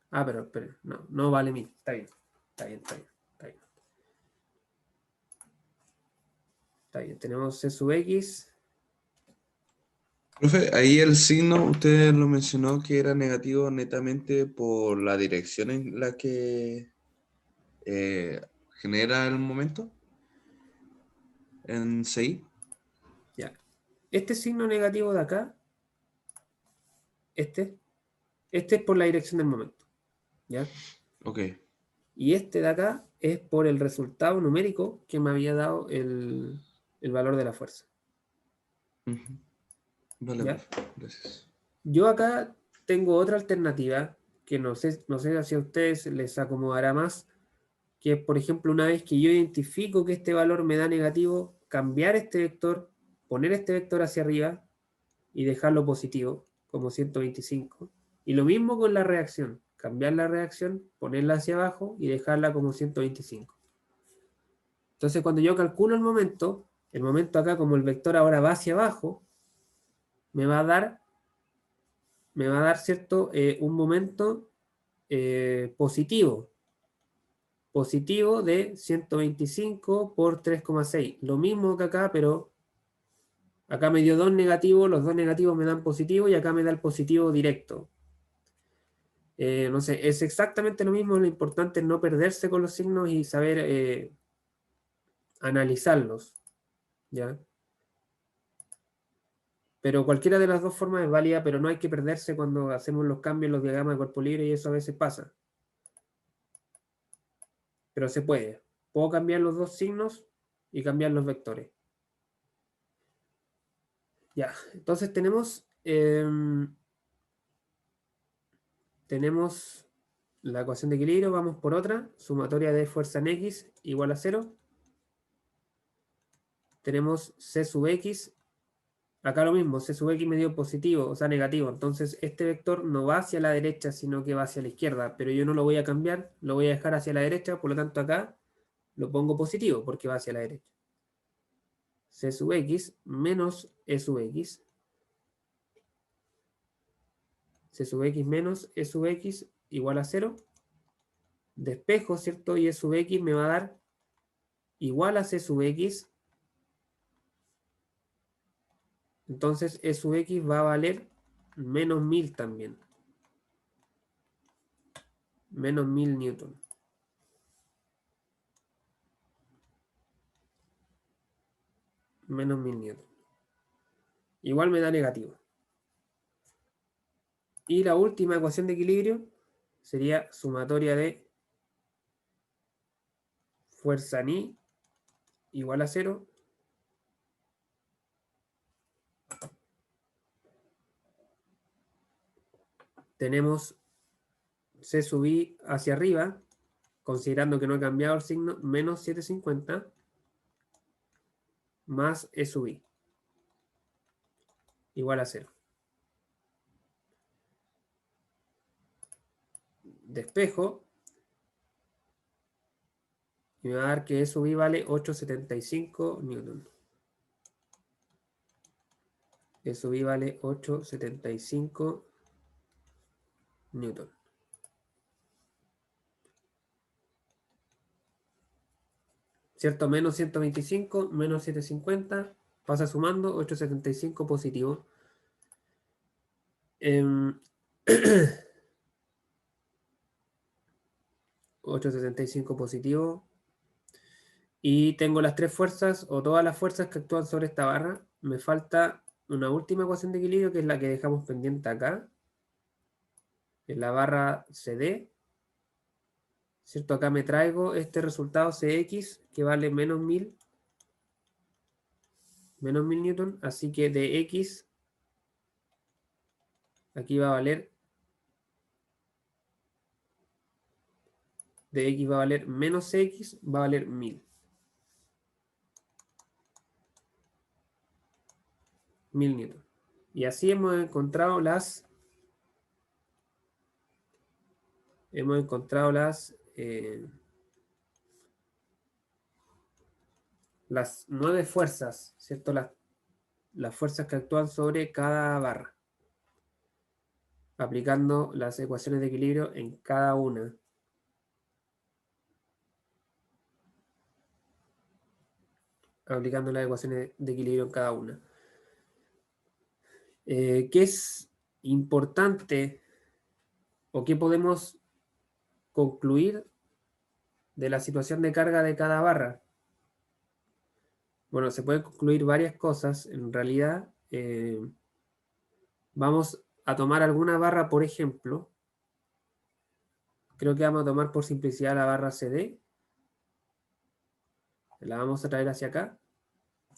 Speaker 1: Ah, pero espera, no vale 1000. Está bien, está bien, está bien, está bien. Está bien, tenemos C sub X.
Speaker 3: Profe, ahí el signo, usted lo mencionó que era negativo netamente por la dirección en la que genera el momento en CI.
Speaker 1: Ya. Este signo negativo de acá, este es por la dirección del momento. ¿Ya?
Speaker 3: Ok.
Speaker 1: Y este de acá es por el resultado numérico que me había dado el valor de la fuerza.
Speaker 3: Ujú. Vale,
Speaker 1: ¿Ya?
Speaker 3: profe, gracias.
Speaker 1: Yo acá tengo otra alternativa que no sé si a ustedes les acomodará más, que es, por ejemplo, una vez que yo identifico que este valor me da negativo, cambiar este vector, poner este vector hacia arriba y dejarlo positivo, como 125. Y lo mismo con la reacción, cambiar la reacción, ponerla hacia abajo y dejarla como 125. Entonces, cuando yo calculo el momento acá, como el vector ahora va hacia abajo, me va a dar, ¿cierto? Un momento positivo. Positivo de 125 por 3,6. Lo mismo que acá, pero acá me dio dos negativos, los dos negativos me dan positivo y acá me da el positivo directo. No sé, es exactamente lo mismo, lo importante es no perderse con los signos y saber analizarlos, ¿ya? Pero cualquiera de las dos formas es válida, pero no hay que perderse cuando hacemos los cambios en los diagramas de cuerpo libre y eso a veces pasa. Pero se puede. Puedo cambiar los dos signos y cambiar los vectores. Ya, entonces tenemos la ecuación de equilibrio, vamos por otra, sumatoria de fuerza en X igual a 0. Tenemos C sub X, acá lo mismo, C sub X me dio positivo, o sea negativo, entonces este vector no va hacia la derecha, sino que va hacia la izquierda, pero yo no lo voy a cambiar, lo voy a dejar hacia la derecha, por lo tanto acá lo pongo positivo, porque va hacia la derecha. C sub X menos E sub X. C sub X menos E sub X igual a 0. Despejo, ¿cierto? Y E sub X me va a dar igual a C sub X. Entonces E sub X va a valer menos 1000 también. Menos 1000 newton. Menos 1000 newton. Igual me da negativo. Y la última ecuación de equilibrio sería sumatoria de fuerza en I igual a 0. Tenemos C sub I hacia arriba, considerando que no he cambiado el signo, menos 750 más E sub I igual a 0. Despejo y me va a dar que E sub I vale 875 newton. E sub I vale 875 newton. ¿Cierto? Menos 125, menos 750, pasa sumando, 875 positivo. 875 positivo. Y tengo las tres fuerzas, o todas las fuerzas que actúan sobre esta barra. Me falta una última ecuación de equilibrio, que es la que dejamos pendiente acá. En la barra CD. ¿Cierto? Acá me traigo este resultado CX, que vale menos 1000 newton. Así que de X, aquí va a valer, de X va a valer menos X, va a valer 1000. 1000 newton. Y así hemos encontrado las 9 fuerzas, ¿cierto? Las fuerzas que actúan sobre cada barra, aplicando las ecuaciones de equilibrio en cada una. Aplicando las ecuaciones de equilibrio en cada una. ¿Qué es importante o qué podemos concluir de la situación de carga de cada barra? Bueno, se pueden concluir varias cosas. En realidad, vamos a tomar alguna barra, por ejemplo, Creo que vamos a tomar por simplicidad la barra CD. La vamos a traer hacia acá.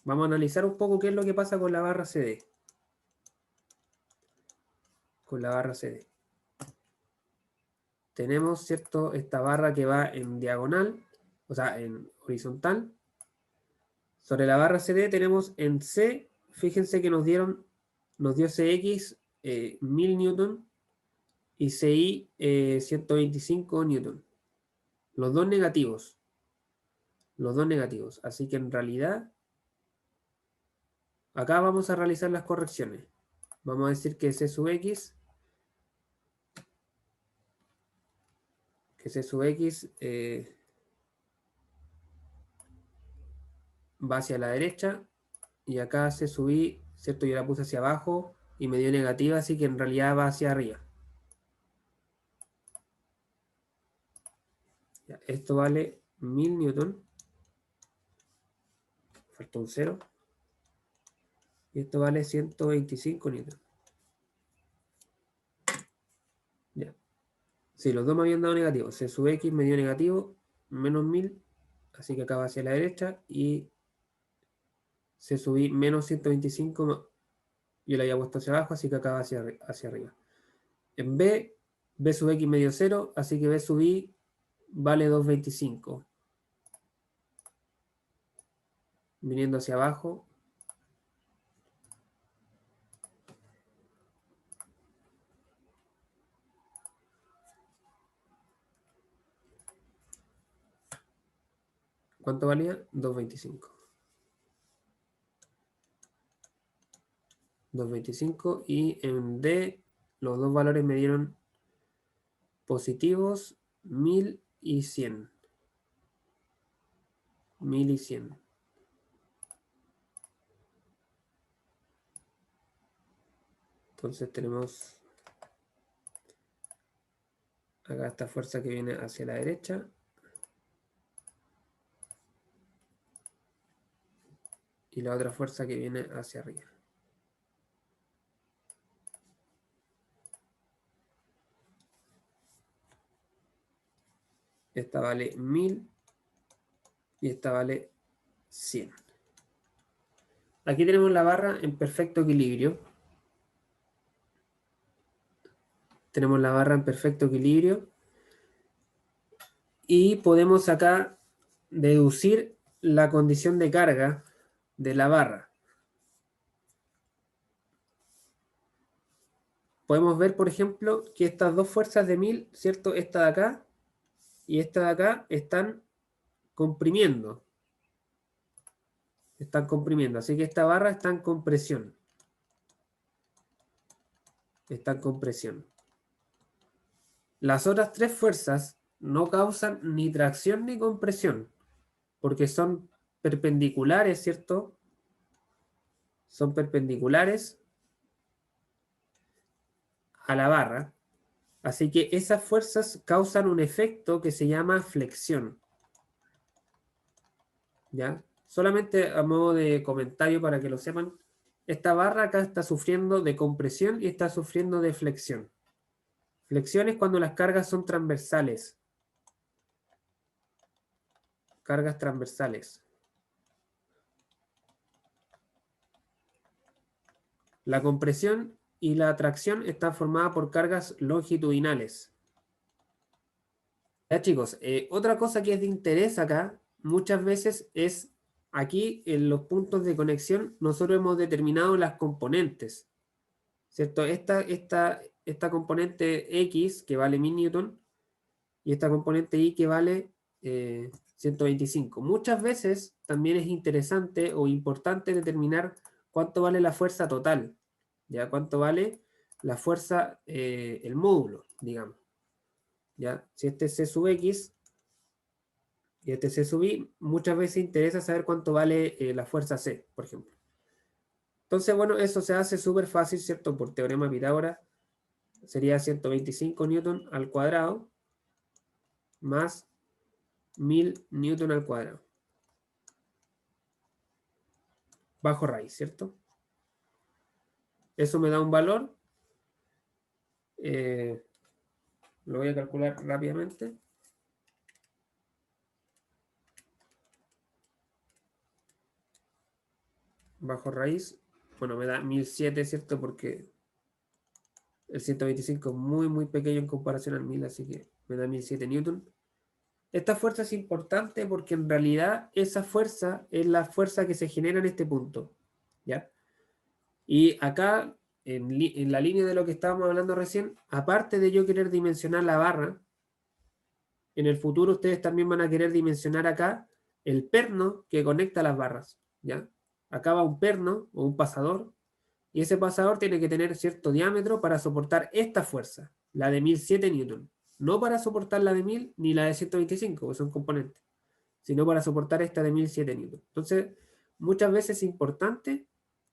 Speaker 1: Vamos a analizar un poco qué es lo que pasa con la barra CD. Con la barra CD. Tenemos, ¿cierto? Esta barra que va en diagonal, o sea, en horizontal. Sobre la barra CD tenemos en C, fíjense que nos dio CX 1000 newton y CI 125 newton. Los dos negativos. Los dos negativos. Así que en realidad, acá vamos a realizar las correcciones. Vamos a decir que C sub X, va hacia la derecha y acá C sub I, ¿cierto? Yo la puse hacia abajo y me dio negativa, así que en realidad va hacia arriba. Ya, esto vale 1000 newton. Falta un 0. Y esto vale 125 newton. Ya. Sí, los dos me habían dado negativo. C sub X me dio negativo, menos 1000. Así que acá va hacia la derecha. Y C sub I menos 125. Yo la había puesto hacia abajo, así que acá va hacia arriba. En B sub X me dio 0. Así que B sub I vale 225. Viniendo hacia abajo. ¿Cuánto valía? 225. 225 y en D los dos valores me dieron positivos 1000 y 100. 1000 y 100. Entonces tenemos acá esta fuerza que viene hacia la derecha. Y la otra fuerza que viene hacia arriba. Esta vale 1000 y esta vale 100. Aquí tenemos la barra en perfecto equilibrio. Tenemos la barra en perfecto equilibrio. Y podemos acá deducir la condición de carga de la barra. Podemos ver, por ejemplo, que estas dos fuerzas de 1000, ¿cierto? Esta de acá y esta de acá están comprimiendo. Están comprimiendo. Así que esta barra está en compresión. Está en compresión. Las otras tres fuerzas no causan ni tracción ni compresión, porque son perpendiculares, ¿cierto? Son perpendiculares a la barra. Así que esas fuerzas causan un efecto que se llama flexión. ¿Ya? Solamente a modo de comentario para que lo sepan, esta barra acá está sufriendo de compresión y está sufriendo de flexión. Flexión es cuando las cargas son transversales. Cargas transversales. La compresión y la tracción están formadas por cargas longitudinales. Ya, chicos, otra cosa que es de interés acá, muchas veces es aquí en los puntos de conexión, nosotros hemos determinado las componentes, ¿cierto? Esta componente X que vale 1000 newton y esta componente Y que vale 125. Muchas veces también es interesante o importante determinar cuánto vale la fuerza total, ¿ya? Cuánto vale la fuerza, el módulo, digamos. ¿Ya? Si este es C sub X y este es C sub Y, muchas veces interesa saber cuánto vale la fuerza C, por ejemplo. Entonces, bueno, eso se hace súper fácil, ¿cierto? Por teorema de Pitágoras. Sería 125 newton al cuadrado más 1000 newton al cuadrado. Bajo raíz, ¿cierto? Eso me da un valor. Lo voy a calcular rápidamente. Bajo raíz. Bueno, me da 1007, ¿cierto? Porque el 125 es muy pequeño en comparación al 1000, así que me da 1007 newton. Esta fuerza es importante porque en realidad esa fuerza es la fuerza que se genera en este punto, ¿ya? Y acá, en la línea de lo que estábamos hablando recién, aparte de yo querer dimensionar la barra, en el futuro ustedes también van a querer dimensionar acá el perno que conecta las barras, ¿ya? Acá va un perno o un pasador, y ese pasador tiene que tener cierto diámetro para soportar esta fuerza, la de 1007 newton. No para soportar la de 1000 ni la de 125, que son componentes, sino para soportar esta de 1007 newton. Entonces, muchas veces es importante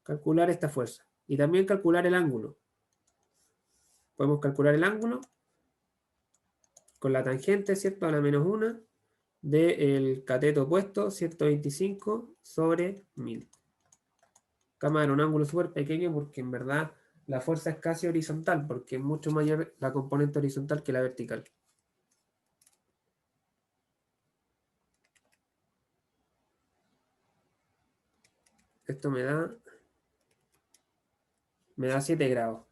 Speaker 1: calcular esta fuerza y también calcular el ángulo. Podemos calcular el ángulo con la tangente, ¿cierto? A la menos 1 del cateto opuesto, 125 sobre 1000. Acá me da un ángulo súper pequeño porque en verdad la fuerza es casi horizontal, porque es mucho mayor la componente horizontal que la vertical. Esto me da 7 grados.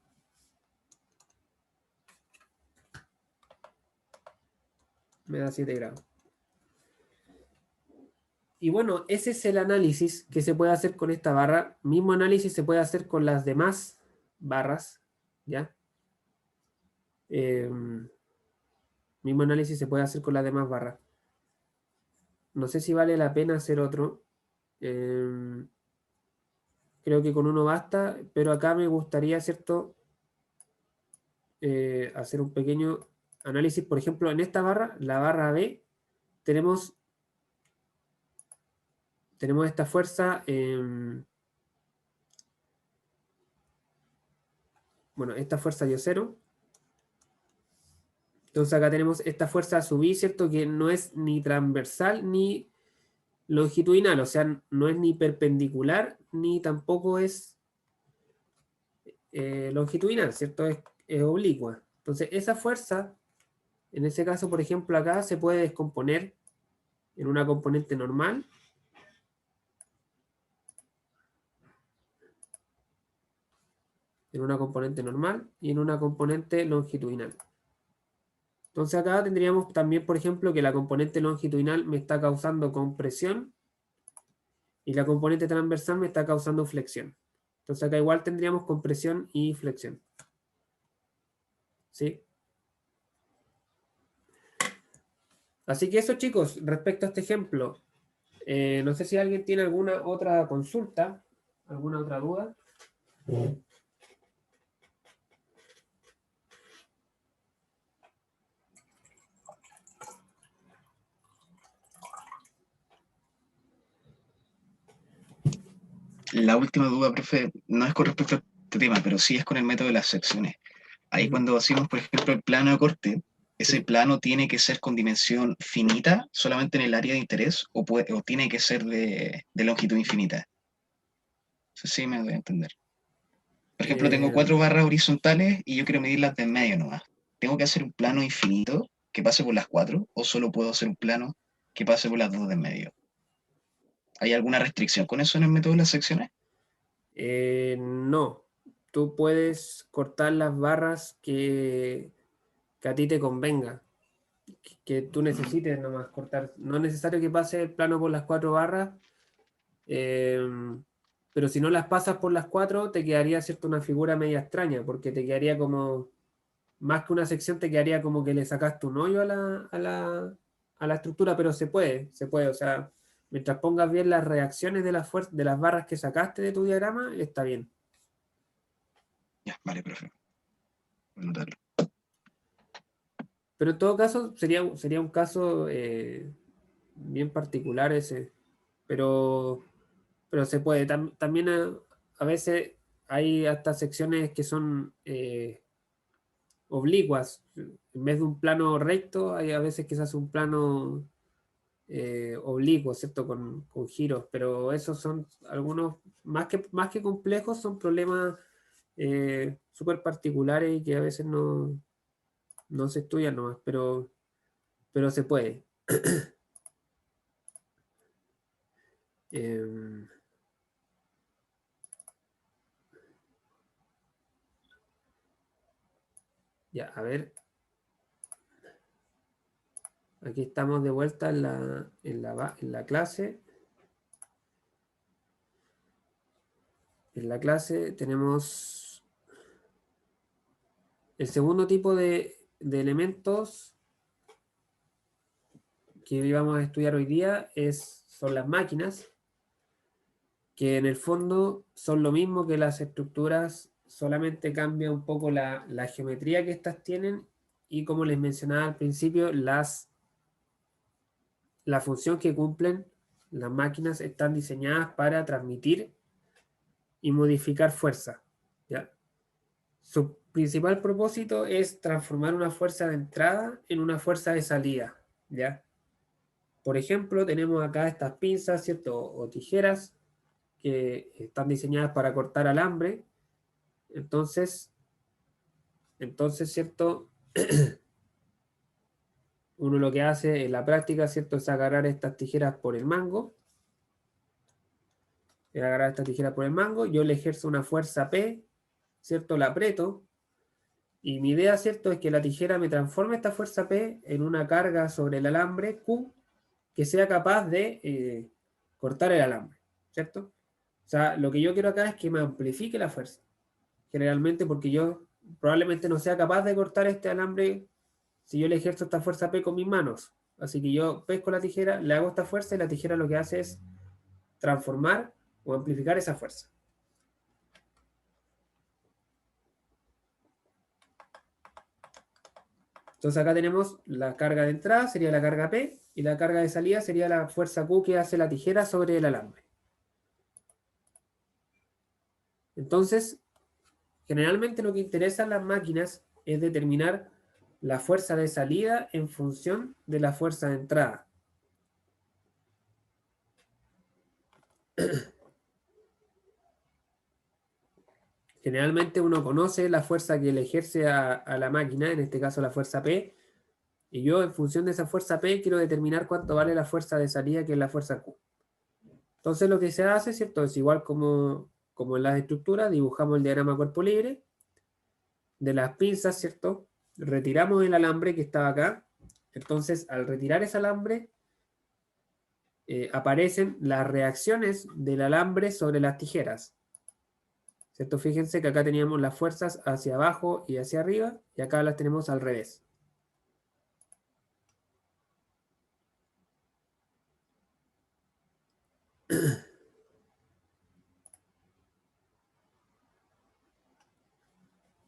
Speaker 1: Me da 7 grados. Y bueno, ese es el análisis que se puede hacer con esta barra. Mismo análisis se puede hacer con las demás barras, ¿ya? Mismo análisis se puede hacer con las demás barras. No sé si vale la pena hacer otro. Creo que con uno basta, pero acá me gustaría, ¿cierto? Hacer un pequeño análisis. Por ejemplo, en esta barra, la barra B, tenemos esta fuerza, bueno, esta fuerza dio 0. Entonces acá tenemos esta fuerza a subir, ¿cierto? Que no es ni transversal ni longitudinal, o sea, no es ni perpendicular ni tampoco es longitudinal, ¿cierto? Es oblicua. Entonces esa fuerza, en ese caso, por ejemplo, acá se puede descomponer en una componente normal. En una componente normal y en una componente longitudinal. Entonces acá tendríamos también, por ejemplo, que la componente longitudinal me está causando compresión y la componente transversal me está causando flexión. Entonces acá igual tendríamos compresión y flexión. ¿Sí? Así que eso, chicos, respecto a este ejemplo. No sé si alguien tiene alguna otra consulta, alguna otra duda.
Speaker 2: La última duda, profe, no es con respecto a este tema, pero sí es con el método de las secciones. Ahí cuando hacemos, por ejemplo, el plano de corte, ¿ese
Speaker 1: Sí.
Speaker 2: plano tiene que ser con dimensión finita, solamente en el área de interés, o tiene que ser de longitud infinita? Eso sí me doy a entender. Por ejemplo, tengo 4 barras horizontales y yo quiero medirlas de en medio nomás. ¿Tengo que hacer un plano infinito que pase por las 4 o solo puedo hacer un plano que pase por las 2 de en medio? ¿Hay alguna restricción con eso en el método de las secciones?
Speaker 1: No. Tú puedes cortar las barras que a ti te convenga. Que tú necesites nomás cortar. No es necesario que pase el plano por las 4 barras, pero si no las pasas por las 4, te quedaría, ¿cierto?, una figura media extraña, porque te quedaría como, más que una sección, te quedaría como que le sacaste un hoyo a la estructura, pero se puede, o sea, mientras pongas bien las reacciones de de las barras que sacaste de tu diagrama, está bien.
Speaker 2: Ya, vale, profe. Voy a anotarlo.
Speaker 1: Pero en todo caso, sería un caso bien particular ese. Pero se puede. También a veces hay hasta secciones que son oblicuas. En vez de un plano recto, hay a veces que se hace un plano oblicuo, ¿cierto? Con giros. Pero esos son algunos, más que complejos, son problemas súper particulares y que a veces no No se estudia nomás, pero se puede. Ya, a ver. Aquí estamos de vuelta en la clase. En la clase tenemos el segundo tipo de elementos que vamos a estudiar hoy día son las máquinas, que en el fondo son lo mismo que las estructuras, solamente cambia un poco la geometría que estas tienen y, como les mencionaba al principio, la función que cumplen. Las máquinas están diseñadas para transmitir y modificar fuerza, ¿ya? Su principal propósito es transformar una fuerza de entrada en una fuerza de salida, ¿ya? Por ejemplo, tenemos acá estas pinzas, ¿cierto? O tijeras que están diseñadas para cortar alambre. Entonces, ¿cierto? Uno lo que hace en la práctica, ¿cierto? Es agarrar estas tijeras por el mango. Agarrar esta tijera por el mango, yo le ejerzo una fuerza P, ¿cierto? La aprieto, y mi idea, ¿cierto?, es que la tijera me transforme esta fuerza P en una carga sobre el alambre Q que sea capaz de cortar el alambre, ¿cierto? O sea, lo que yo quiero acá es que me amplifique la fuerza, generalmente porque yo probablemente no sea capaz de cortar este alambre si yo le ejerzo esta fuerza P con mis manos. Así que yo pesco la tijera, le hago esta fuerza y la tijera lo que hace es transformar o amplificar esa fuerza. Entonces acá tenemos la carga de entrada, sería la carga P, y la carga de salida sería la fuerza Q que hace la tijera sobre el alambre. Entonces, generalmente lo que interesa a las máquinas es determinar la fuerza de salida en función de la fuerza de entrada. Generalmente uno conoce la fuerza que le ejerce a la máquina, en este caso la fuerza P, y yo en función de esa fuerza P quiero determinar cuánto vale la fuerza de salida, que es la fuerza Q. Entonces lo que se hace, ¿cierto? Es igual como en las estructuras, dibujamos el diagrama cuerpo libre, de las pinzas, ¿cierto? Retiramos el alambre que estaba acá. Entonces, al retirar ese alambre, aparecen las reacciones del alambre sobre las tijeras, ¿cierto? Fíjense que acá teníamos las fuerzas hacia abajo y hacia arriba, y acá las tenemos al revés.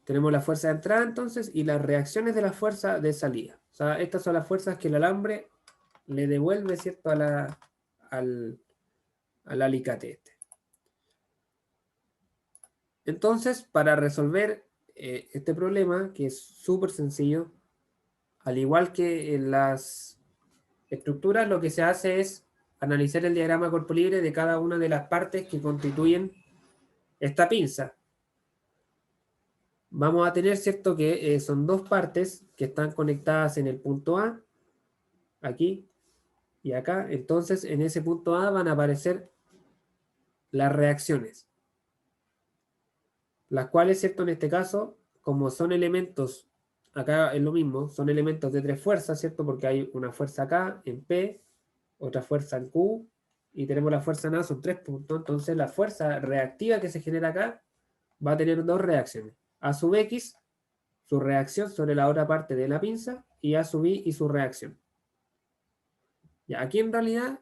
Speaker 1: Tenemos la fuerza de entrada entonces y las reacciones de la fuerza de salida. O sea, estas son las fuerzas que el alambre le devuelve, ¿cierto?, al alicate este. Entonces, para resolver este problema, que es súper sencillo, al igual que en las estructuras, lo que se hace es analizar el diagrama cuerpo libre de cada una de las partes que constituyen esta pinza. Vamos a tener, ¿cierto?, que son dos partes que están conectadas en el punto A, aquí y acá. Entonces, en ese punto A van a aparecer las reacciones, las cuales, ¿cierto?, en este caso, como son elementos, acá es lo mismo, son elementos de tres fuerzas, ¿cierto?, porque hay una fuerza acá en P, otra fuerza en Q, y tenemos la fuerza en A, son 3 puntos. Entonces la fuerza reactiva que se genera acá va a tener dos reacciones: A sub X, su reacción sobre la otra parte de la pinza, y A sub Y y su reacción. Ya, aquí en realidad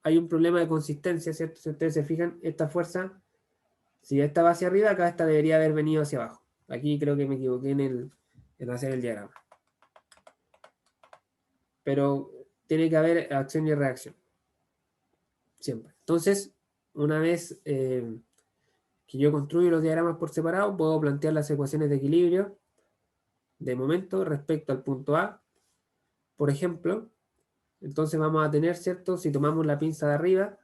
Speaker 1: hay un problema de consistencia, ¿cierto? Si ustedes se fijan, esta fuerza, si esta va hacia arriba, acá esta debería haber venido hacia abajo. Aquí creo que me equivoqué en hacer el diagrama. Pero tiene que haber acción y reacción, siempre. Entonces, una vez que yo construyo los diagramas por separado, puedo plantear las ecuaciones de equilibrio de momento respecto al punto A. Por ejemplo, entonces vamos a tener, ¿cierto? Si tomamos la pinza de arriba,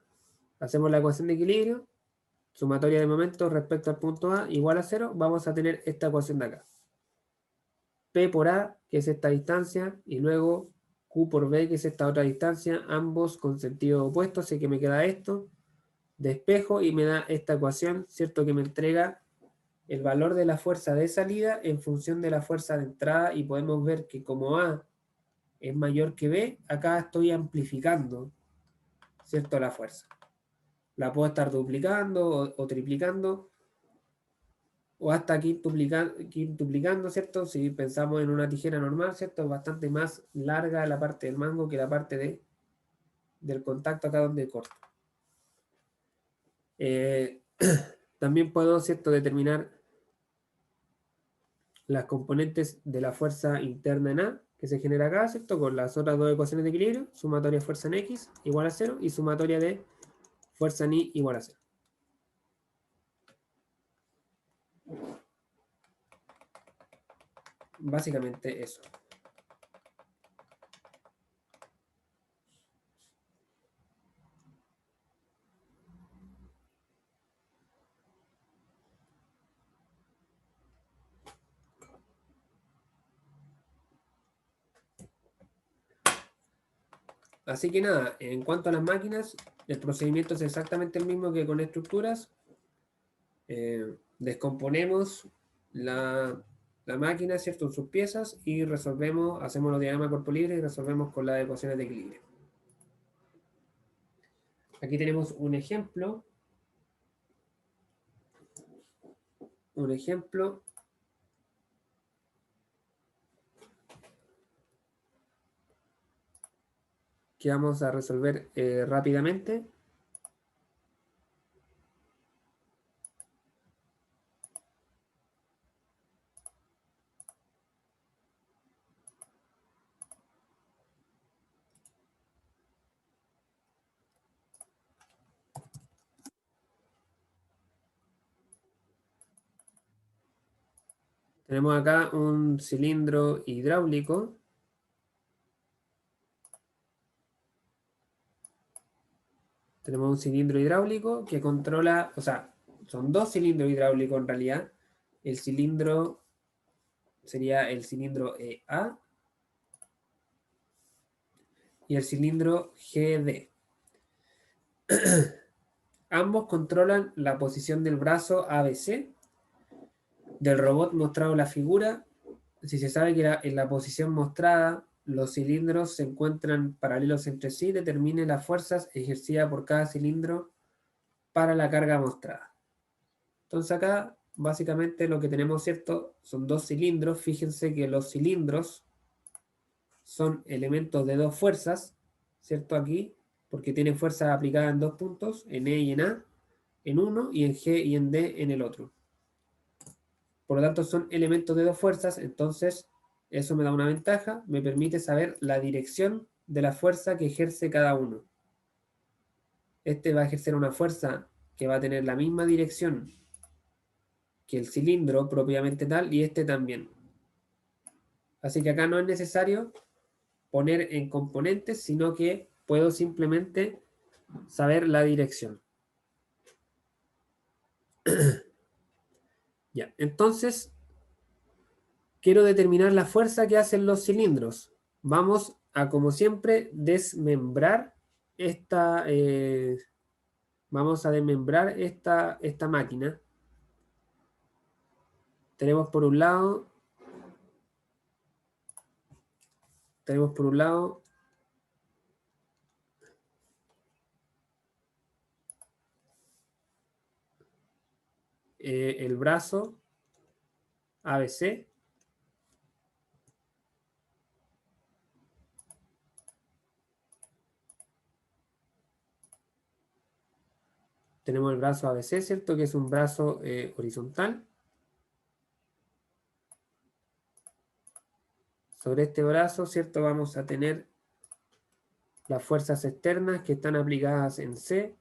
Speaker 1: hacemos la ecuación de equilibrio, sumatoria de momento respecto al punto A igual a 0, vamos a tener esta ecuación de acá. P por A, que es esta distancia, y luego Q por B, que es esta otra distancia, ambos con sentido opuesto, así que me queda esto, despejo y me da esta ecuación, ¿cierto? Que me entrega el valor de la fuerza de salida en función de la fuerza de entrada, y podemos ver que como A es mayor que B, acá estoy amplificando, ¿cierto? La fuerza. La puedo estar duplicando o triplicando, o hasta quintuplicando, ¿cierto? Si pensamos en una tijera normal, ¿cierto? Es bastante más larga la parte del mango que la parte del contacto acá donde corto. También puedo, ¿cierto?, determinar las componentes de la fuerza interna en A, que se genera acá, ¿cierto?, con las otras dos ecuaciones de equilibrio, sumatoria de fuerza en X igual a 0 y sumatoria de fuerza en Y igual a 0. Básicamente eso. Así que nada, en cuanto a las máquinas, el procedimiento es exactamente el mismo que con estructuras. Descomponemos la máquina, ¿cierto?, en sus piezas y resolvemos, hacemos los diagramas de cuerpo libre y resolvemos con las ecuaciones de equilibrio. Aquí tenemos un ejemplo. Que vamos a resolver rápidamente. Tenemos acá un cilindro hidráulico. Tenemos un cilindro hidráulico que controla, o sea, son dos cilindros hidráulicos en realidad. El cilindro sería el cilindro A y el cilindro GD. Ambos controlan la posición del brazo ABC del robot mostrado en la figura. Si se sabe que en la posición mostrada los cilindros se encuentran paralelos entre sí, determine las fuerzas ejercidas por cada cilindro para la carga mostrada. Entonces acá básicamente lo que tenemos, ¿cierto?, son dos cilindros. Fíjense que los cilindros son elementos de dos fuerzas, ¿cierto? Aquí, porque tienen fuerza aplicada en dos puntos, en E y en A, en uno, y en G y en D en el otro. Por lo tanto, son elementos de dos fuerzas, entonces eso me da una ventaja, me permite saber la dirección de la fuerza que ejerce cada uno. Este va a ejercer una fuerza que va a tener la misma dirección que el cilindro propiamente tal, y este también. Así que acá no es necesario poner en componentes, sino que puedo simplemente saber la dirección. Ya, entonces quiero determinar la fuerza que hacen los cilindros. Vamos a, como siempre, desmembrar esta, vamos a desmembrar esta máquina. Tenemos por un lado el brazo ABC. Tenemos el brazo ABC, ¿cierto?, que es un brazo horizontal. Sobre este brazo, ¿cierto?, vamos a tener las fuerzas externas que están aplicadas en C.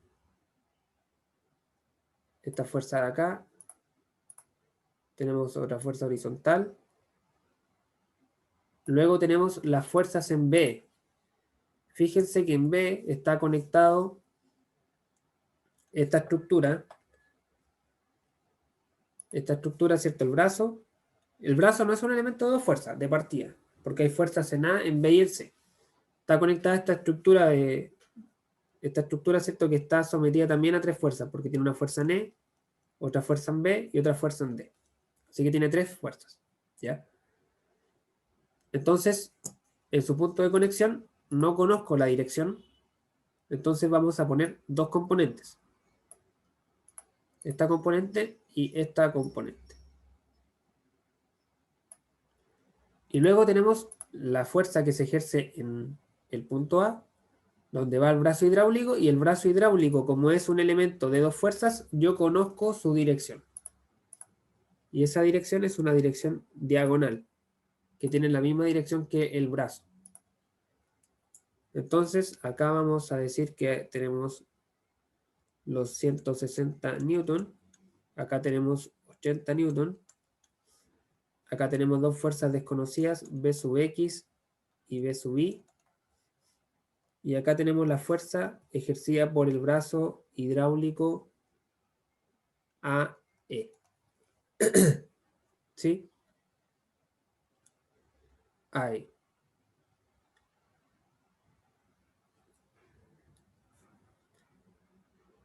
Speaker 1: Esta fuerza de acá. Tenemos otra fuerza horizontal. Luego tenemos las fuerzas en B. Fíjense que en B está conectado esta estructura, ¿cierto? El brazo El brazo no es un elemento de dos fuerzas, de partida, porque hay fuerzas en A, en B y en C. Está conectada esta estructura ¿cierto? Que está sometida también a tres fuerzas, porque tiene una fuerza en E, otra fuerza en B y otra fuerza en D. Así que tiene tres fuerzas, ¿ya? Entonces, en su punto de conexión, no conozco la dirección, entonces vamos a poner dos componentes. Esta componente y esta componente. Y luego tenemos la fuerza que se ejerce en el punto A, donde va el brazo hidráulico, y el brazo hidráulico, como es un elemento de dos fuerzas, yo conozco su dirección. Y esa dirección es una dirección diagonal, que tiene la misma dirección que el brazo. Entonces, acá vamos a decir que tenemos los 160 newton, acá tenemos 80 newton, acá tenemos dos fuerzas desconocidas, B sub X y B sub Y, y acá tenemos la fuerza ejercida por el brazo hidráulico AE. ¿Sí? AE.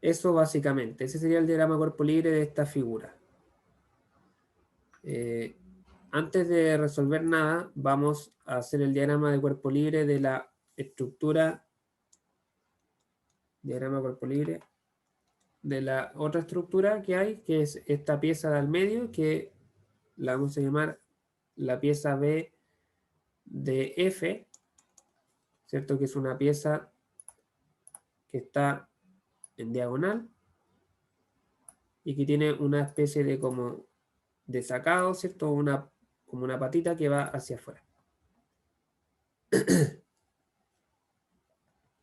Speaker 1: Eso básicamente, ese sería el diagrama cuerpo libre de esta figura. Antes de resolver nada, vamos a hacer el diagrama de cuerpo libre de la estructura, diagrama de cuerpo libre, de la otra estructura que hay, que es esta pieza de al medio, que la vamos a llamar la pieza B de F, ¿cierto? Que es una pieza que está en diagonal y que tiene una especie de como de sacado, ¿cierto? Como una patita que va hacia afuera.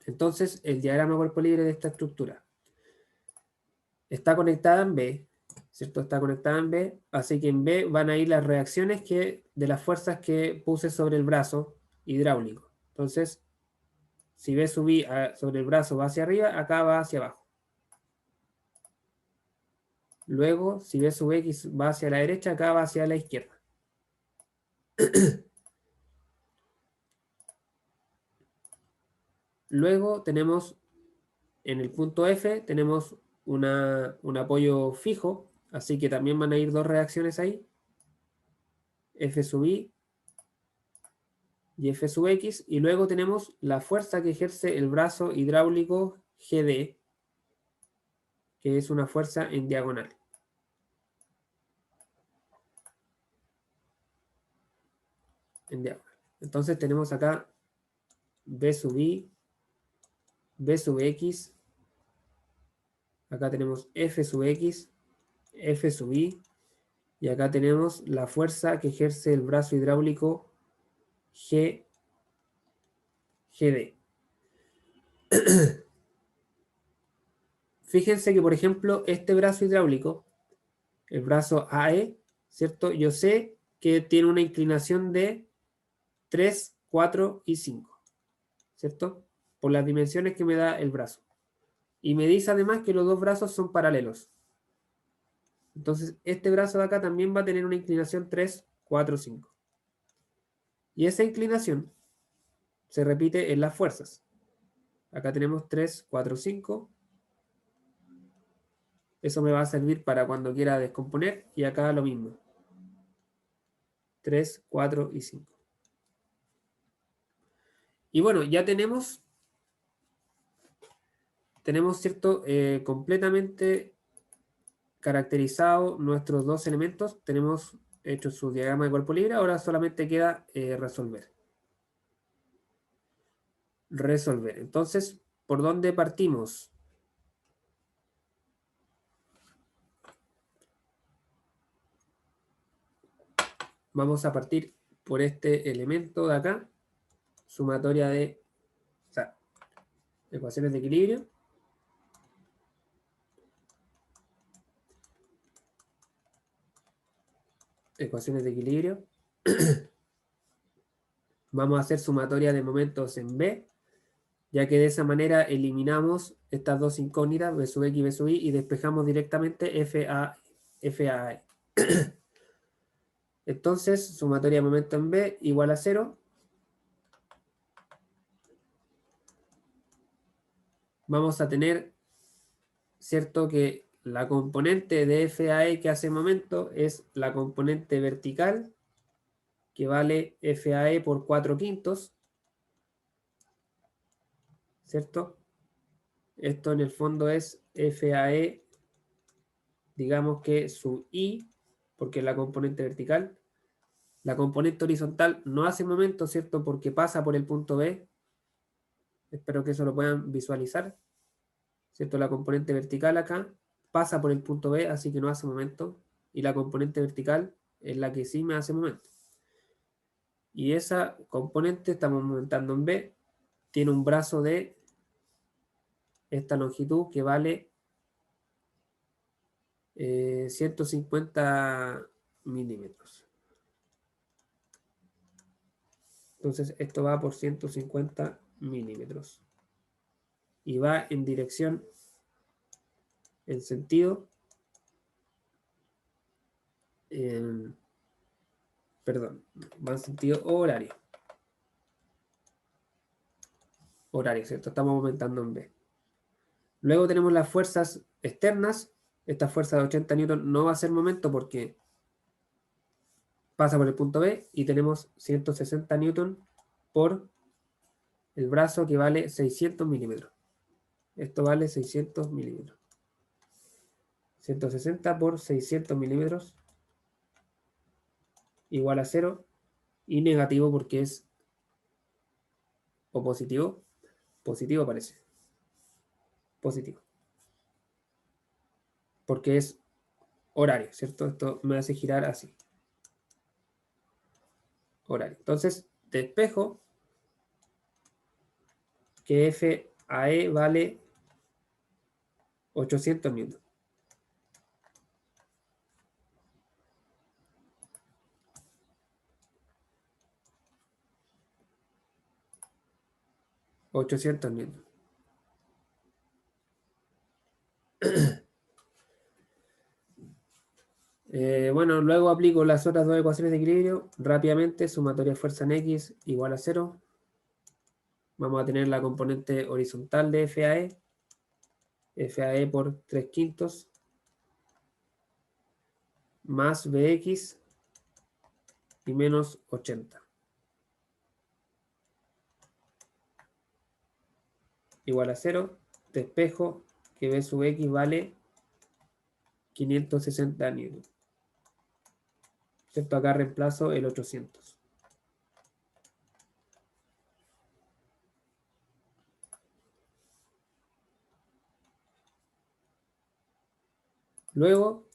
Speaker 1: Entonces, el diagrama cuerpo libre de esta estructura está conectada en B, ¿cierto? Está conectada en B, así que en B van a ir las reacciones de las fuerzas que puse sobre el brazo hidráulico. Entonces, si B subí sobre el brazo va hacia arriba, acá va hacia abajo. Luego, si B sub X va hacia la derecha, acá va hacia la izquierda. Luego tenemos, en el punto F, tenemos un apoyo fijo, así que también van a ir dos reacciones ahí. F sub I y F sub X. Y luego tenemos la fuerza que ejerce el brazo hidráulico GD, que es una fuerza en diagonal. Entonces tenemos acá B sub I, B sub X, acá tenemos F sub X, F sub I, y acá tenemos la fuerza que ejerce el brazo hidráulico GD. Fíjense que, por ejemplo, este brazo hidráulico, el brazo AE, ¿cierto? Yo sé que tiene una inclinación de 3, 4 y 5, ¿cierto? Por las dimensiones que me da el brazo. Y me dice además que los dos brazos son paralelos. Entonces, este brazo de acá también va a tener una inclinación 3, 4, 5. Y esa inclinación se repite en las fuerzas. Acá tenemos 3, 4, 5. Eso me va a servir para cuando quiera descomponer. Y acá lo mismo. 3, 4 y 5. Y bueno, ya tenemos, ¿cierto? Completamente caracterizado nuestros dos elementos. Tenemos hecho su diagrama de cuerpo libre. Ahora solamente queda resolver. Entonces, ¿por dónde partimos? Vamos a partir por este elemento de acá. Sumatoria de, o sea, ecuaciones de equilibrio. Ecuaciones de equilibrio. Vamos a hacer sumatoria de momentos en B, ya que de esa manera eliminamos estas dos incógnitas, B sub X y B sub Y, y despejamos directamente FA. Entonces, sumatoria de momento en B igual a 0. Vamos a tener, ¿cierto?, que la componente de FAE que hace momento es la componente vertical, que vale FAE por 4/5, ¿cierto? Esto en el fondo es FAE, digamos que su I, porque es la componente vertical. La componente horizontal no hace momento, ¿cierto?, porque pasa por el punto B. Espero que eso lo puedan visualizar, ¿cierto? La componente vertical acá pasa por el punto B, así que no hace momento. Y la componente vertical es la que sí me hace momento. Y esa componente, estamos momentando en B, tiene un brazo de esta longitud que vale 150 milímetros. Entonces esto va por 150 milímetros. Y va en dirección, en sentido, perdón, va en sentido horario. Horario, ¿cierto? Estamos aumentando en B. Luego tenemos las fuerzas externas. Esta fuerza de 80 newton no va a ser momento porque pasa por el punto B y tenemos 160 newton por el brazo que vale 600 milímetros. Esto vale 600 milímetros. 160 por 600 milímetros igual a 0 y negativo porque es o positivo. Positivo parece. Positivo. Porque es horario, ¿cierto? Esto me hace girar así. Horario. Entonces, despejo que FAE vale 800 newton. Newton. Bueno, luego aplico las otras dos ecuaciones de equilibrio. Rápidamente, sumatoria de fuerza en X igual a 0. Vamos a tener la componente horizontal de FAE. FAE por 3/5 más BX y menos 80. Igual a 0. Despejo que B sub X vale 560 newton. ¿Cierto? Acá reemplazo el 800. Luego,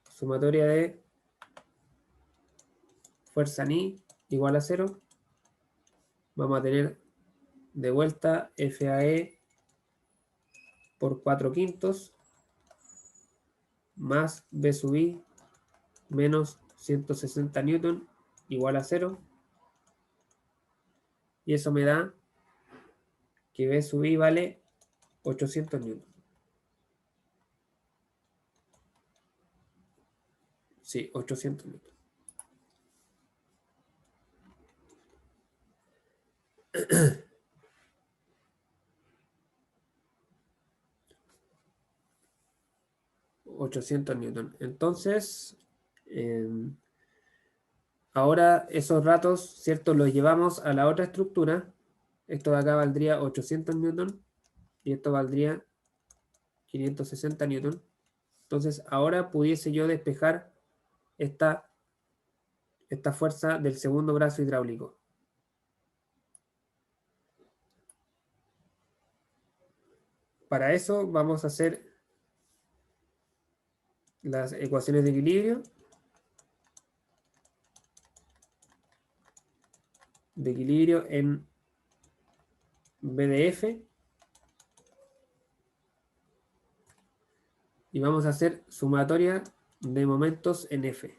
Speaker 1: sumatoria de fuerza en I igual a 0. Vamos a tener de vuelta FAE por 4/5 más B sub I menos 160 newton igual a 0. Y eso me da que B sub I vale 800 newton. Sí, 800 newton. Entonces, ahora esos datos, ¿cierto?, los llevamos a la otra estructura. Esto de acá valdría 800 newton y esto valdría 560 newton. Entonces, ahora pudiese yo despejar esta fuerza del segundo brazo hidráulico. Para eso vamos a hacer las ecuaciones de equilibrio. En BDF. Y vamos a hacer sumatoria de momentos en F.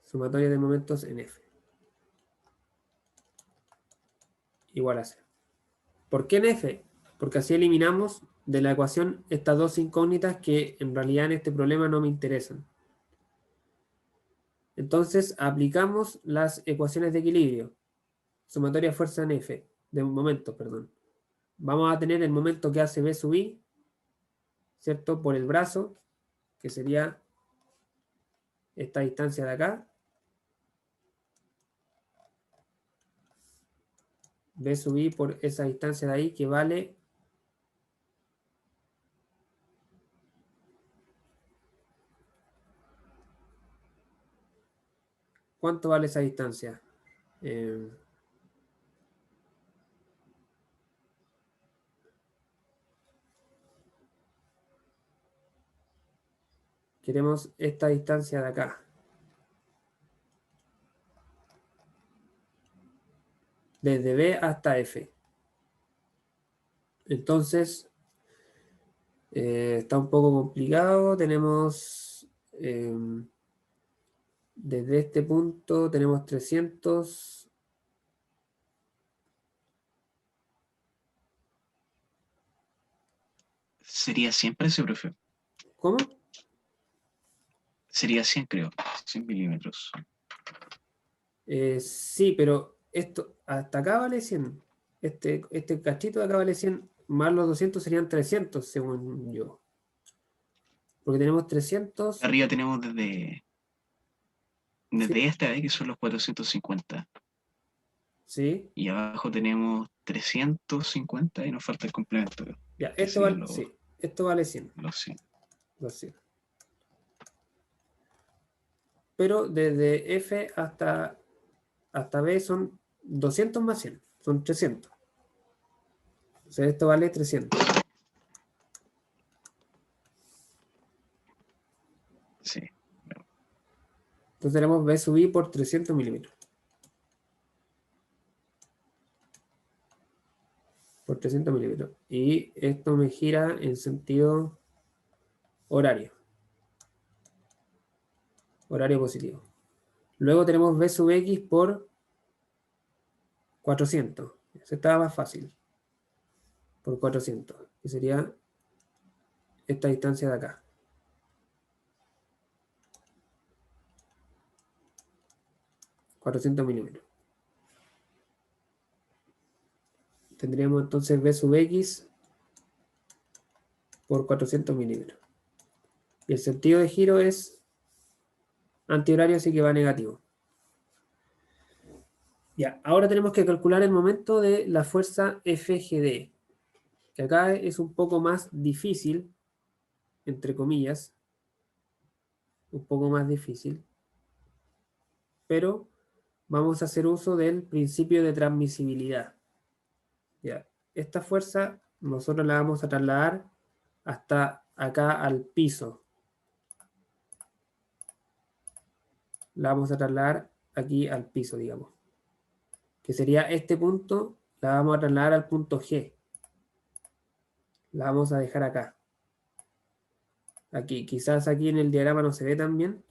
Speaker 1: Sumatoria de momentos en F. Igual a 0. ¿Por qué en F? Porque así eliminamos de la ecuación estas dos incógnitas que en realidad en este problema no me interesan. Entonces aplicamos las ecuaciones de equilibrio. Sumatoria fuerza en F, de momento, perdón. Vamos a tener el momento que hace B sub I, ¿cierto? Por el brazo, que sería esta distancia de acá. B sub I por esa distancia de ahí, que vale... ¿Cuánto vale esa distancia? Queremos esta distancia de acá. Desde B hasta F. Entonces, está un poco complicado. Tenemos, desde este punto, tenemos 300.
Speaker 2: Sería siempre ese, profe.
Speaker 1: ¿Cómo?
Speaker 2: Sería 100, creo. 100 milímetros.
Speaker 1: Sí, pero esto hasta acá vale 100. Este cachito de acá vale 100. Más los 200 serían 300, según yo. Porque tenemos 300.
Speaker 2: Arriba tenemos desde
Speaker 1: Sí,
Speaker 2: esta vez, que son los 450.
Speaker 1: sí.
Speaker 2: Y abajo tenemos 350 y nos falta el complemento,
Speaker 1: Ya,
Speaker 2: que
Speaker 1: esto
Speaker 2: serían
Speaker 1: vale, sí, esto vale 100.
Speaker 2: los 100.
Speaker 1: Los 100. Pero desde F hasta B son 200 más 100. Son 300. O sea, esto vale 300.
Speaker 2: Sí.
Speaker 1: Entonces tenemos B sub I por 300 milímetros. Por 300 milímetros. Y esto me gira en sentido horario. Horario positivo. Luego tenemos B sub X por 400. Eso estaba más fácil. Por 400. Que sería esta distancia de acá. 400 milímetros. Tendríamos entonces B sub X por 400 milímetros. Y el sentido de giro es antihorario, así que va negativo. Ya, ahora tenemos que calcular el momento de la fuerza FGD, que acá es un poco más difícil, entre comillas, un poco más difícil, pero vamos a hacer uso del principio de transmisibilidad. Ya, esta fuerza nosotros la vamos a trasladar hasta acá al piso. La vamos a trasladar aquí al piso, digamos. Que sería este punto, la vamos a trasladar al punto G. La vamos a dejar acá. Aquí, quizás aquí en el diagrama no se ve tan bien,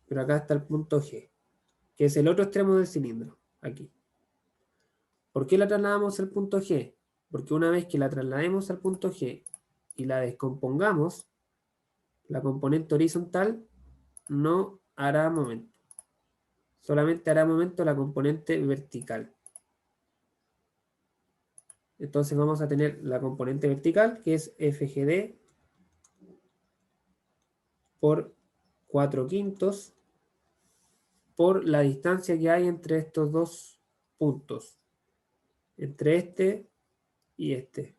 Speaker 1: pero acá está el punto G, que es el otro extremo del cilindro, aquí. ¿Por qué la trasladamos al punto G? Porque una vez que la traslademos al punto G y la descompongamos, la componente horizontal no hará momento. Solamente hará momento la componente vertical. Entonces vamos a tener la componente vertical, que es FGD por 4/5 por la distancia que hay entre estos dos puntos. Entre este y este.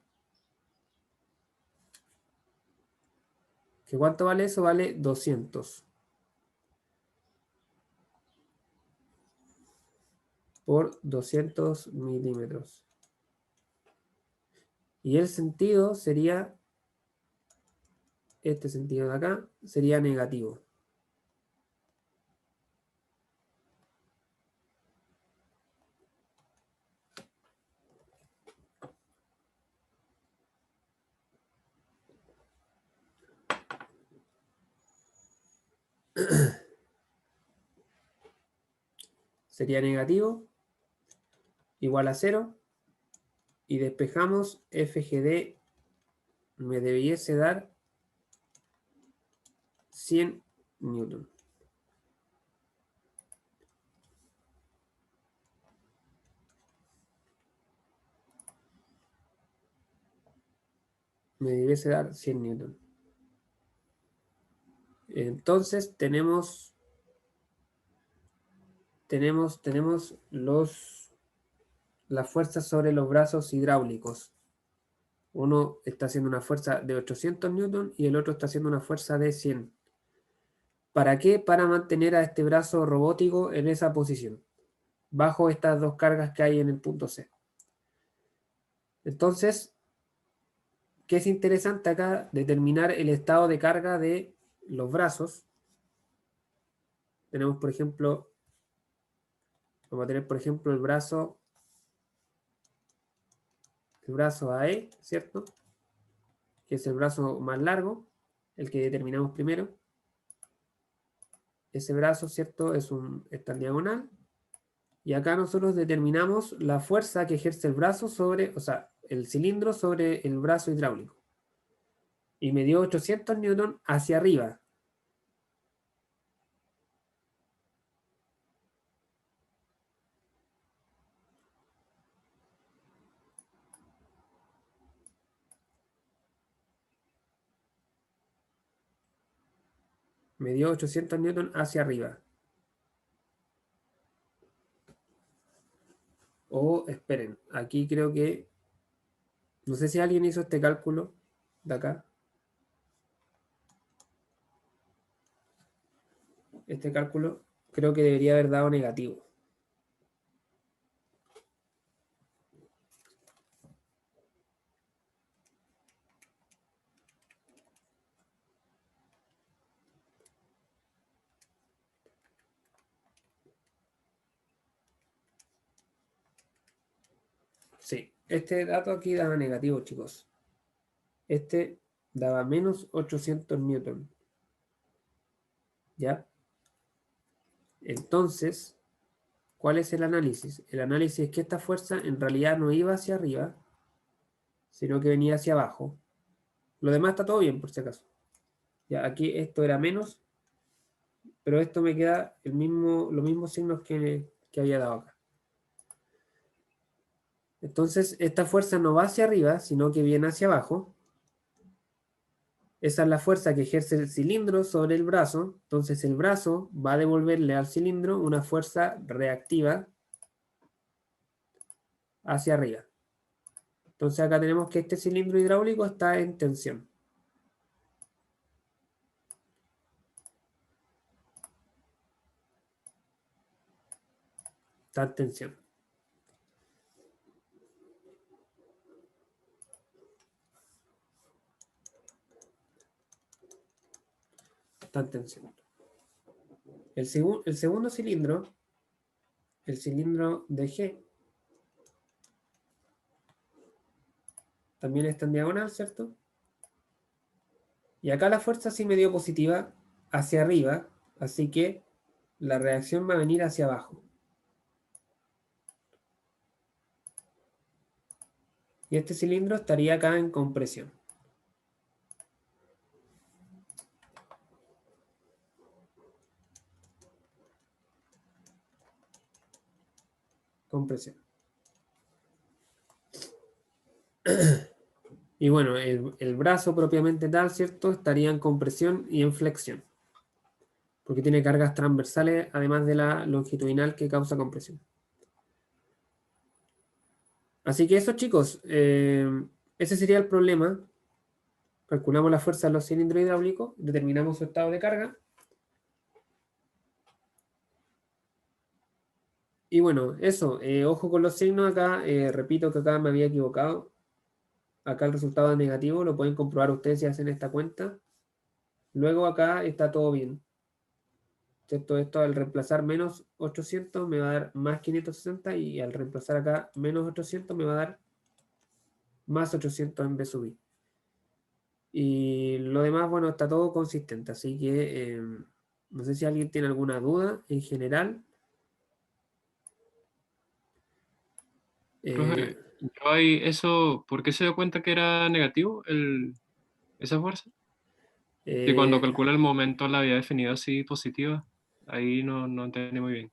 Speaker 1: ¿Que cuánto vale eso? Vale 200. Por 200 milímetros. Y el sentido sería, este sentido de acá, sería negativo. Sería negativo, igual a 0. Y despejamos FGD, me debiese dar 100 newton. me debiese dar 100 newton. Entonces tenemos las fuerzas sobre los brazos hidráulicos. Uno está haciendo una fuerza de 800 newton y el otro está haciendo una fuerza de 100. ¿Para qué? Para mantener a este brazo robótico en esa posición, bajo estas dos cargas que hay en el punto C. Entonces, ¿qué es interesante acá? Determinar el estado de carga de los brazos. Tenemos, por ejemplo, vamos a tener, por ejemplo, el brazo AE, ¿cierto? Que es el brazo más largo, el que determinamos primero. Ese brazo, ¿cierto? Está en diagonal. Y acá nosotros determinamos la fuerza que ejerce el brazo sobre, o sea, el cilindro sobre el brazo hidráulico. Y me dio 800 newton hacia arriba. Me dio 800 newton hacia arriba. O, esperen, aquí creo que... No sé si alguien hizo este cálculo de acá. Este cálculo creo que debería haber dado negativo. Sí, este dato aquí daba negativo, chicos. Este daba menos 800 newton. ¿Ya? Entonces, ¿cuál es el análisis? El análisis es que esta fuerza en realidad no iba hacia arriba, sino que venía hacia abajo. Lo demás está todo bien, por si acaso. Ya, aquí esto era menos, pero esto me queda los mismos signos que había dado acá. Entonces, esta fuerza no va hacia arriba, sino que viene hacia abajo. Esa es la fuerza que ejerce el cilindro sobre el brazo. Entonces, el brazo va a devolverle al cilindro una fuerza reactiva hacia arriba. Entonces, acá tenemos que este cilindro hidráulico está en tensión. Está en tensión. Está en tensión. El segundo cilindro, el cilindro de G, también está en diagonal, ¿cierto? Y acá la fuerza sí me dio positiva hacia arriba, así que la reacción va a venir hacia abajo. Y este cilindro estaría acá en compresión. Compresión. Y bueno, el brazo propiamente tal, ¿cierto? Estaría en compresión y en flexión. Porque tiene cargas transversales, además de la longitudinal que causa compresión. Así que eso, chicos, ese sería el problema. Calculamos la fuerza de los cilindros hidráulicos, determinamos su estado de carga. Y bueno, eso, ojo con los signos acá, repito que acá me había equivocado. Acá el resultado es negativo, lo pueden comprobar ustedes si hacen esta cuenta. Luego acá está todo bien. ¿Cierto? Esto al reemplazar menos 800 me va a dar más 560 y al reemplazar acá menos 800 me va a dar más 800 en B sub I. Y lo demás, bueno, está todo consistente, así que no sé si alguien tiene alguna duda en general.
Speaker 4: Profe, yo ahí eso, ¿por qué se dio cuenta que era negativo esa fuerza? Y cuando calcula el momento la había definido así positiva, ahí no entendí muy bien.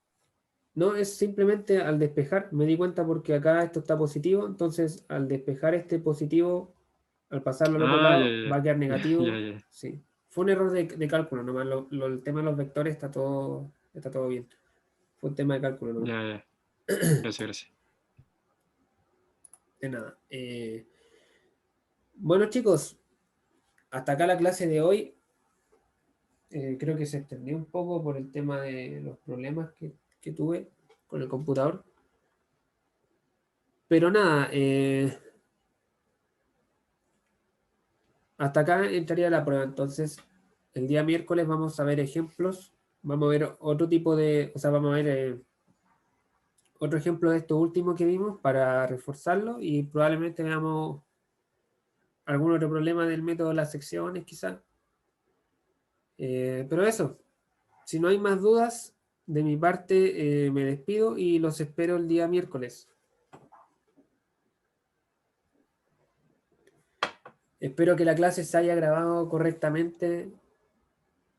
Speaker 1: No, es simplemente al despejar, me di cuenta porque acá esto está positivo, entonces al despejar este positivo Al pasarlo al otro lado
Speaker 4: ya.
Speaker 1: va a quedar negativo.
Speaker 4: Ya.
Speaker 1: Sí. Fue un error de cálculo nomás. El tema de los vectores está todo bien. Fue un tema de cálculo nomás.
Speaker 4: Ya. Gracias.
Speaker 1: De nada. Bueno, chicos, hasta acá la clase de hoy. Creo que se extendió un poco por el tema de los problemas que tuve con el computador. Pero nada, hasta acá entraría la prueba. Entonces, el día miércoles vamos a ver ejemplos. Vamos a ver otro tipo de... O sea, vamos a ver otro ejemplo de esto último que vimos para reforzarlo y probablemente veamos algún otro problema del método de las secciones, quizás. Pero eso, si no hay más dudas, de mi parte me despido y los espero el día miércoles. Espero que la clase se haya grabado correctamente.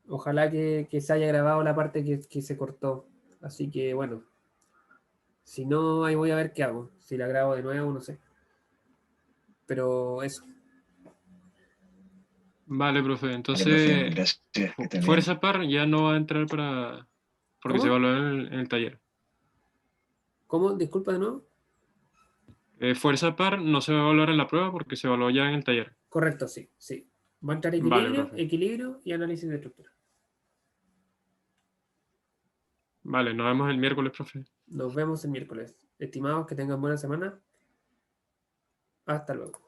Speaker 1: Ojalá que se haya grabado la parte que se cortó. Así que bueno, si no, ahí voy a ver qué hago. Si la grabo de nuevo, no sé. Pero eso.
Speaker 4: Vale, profe.
Speaker 2: Vale, profe,
Speaker 4: Entonces,
Speaker 2: gracias. Que esté bien.
Speaker 4: fuerza par ya no va a entrar porque se
Speaker 1: ¿Cómo?
Speaker 4: evalúa en el taller.
Speaker 1: ¿Cómo? Disculpa de nuevo.
Speaker 4: Fuerza par no se va a evaluar en la prueba porque se evaluó ya en el taller.
Speaker 1: Correcto, sí, sí. Va a entrar
Speaker 4: Vale,
Speaker 1: equilibrio,
Speaker 4: profe.
Speaker 1: equilibrio y análisis de estructura.
Speaker 4: Vale, nos vemos el miércoles, profe.
Speaker 1: Nos vemos el miércoles. Estimados, que tengan buena semana. Hasta luego.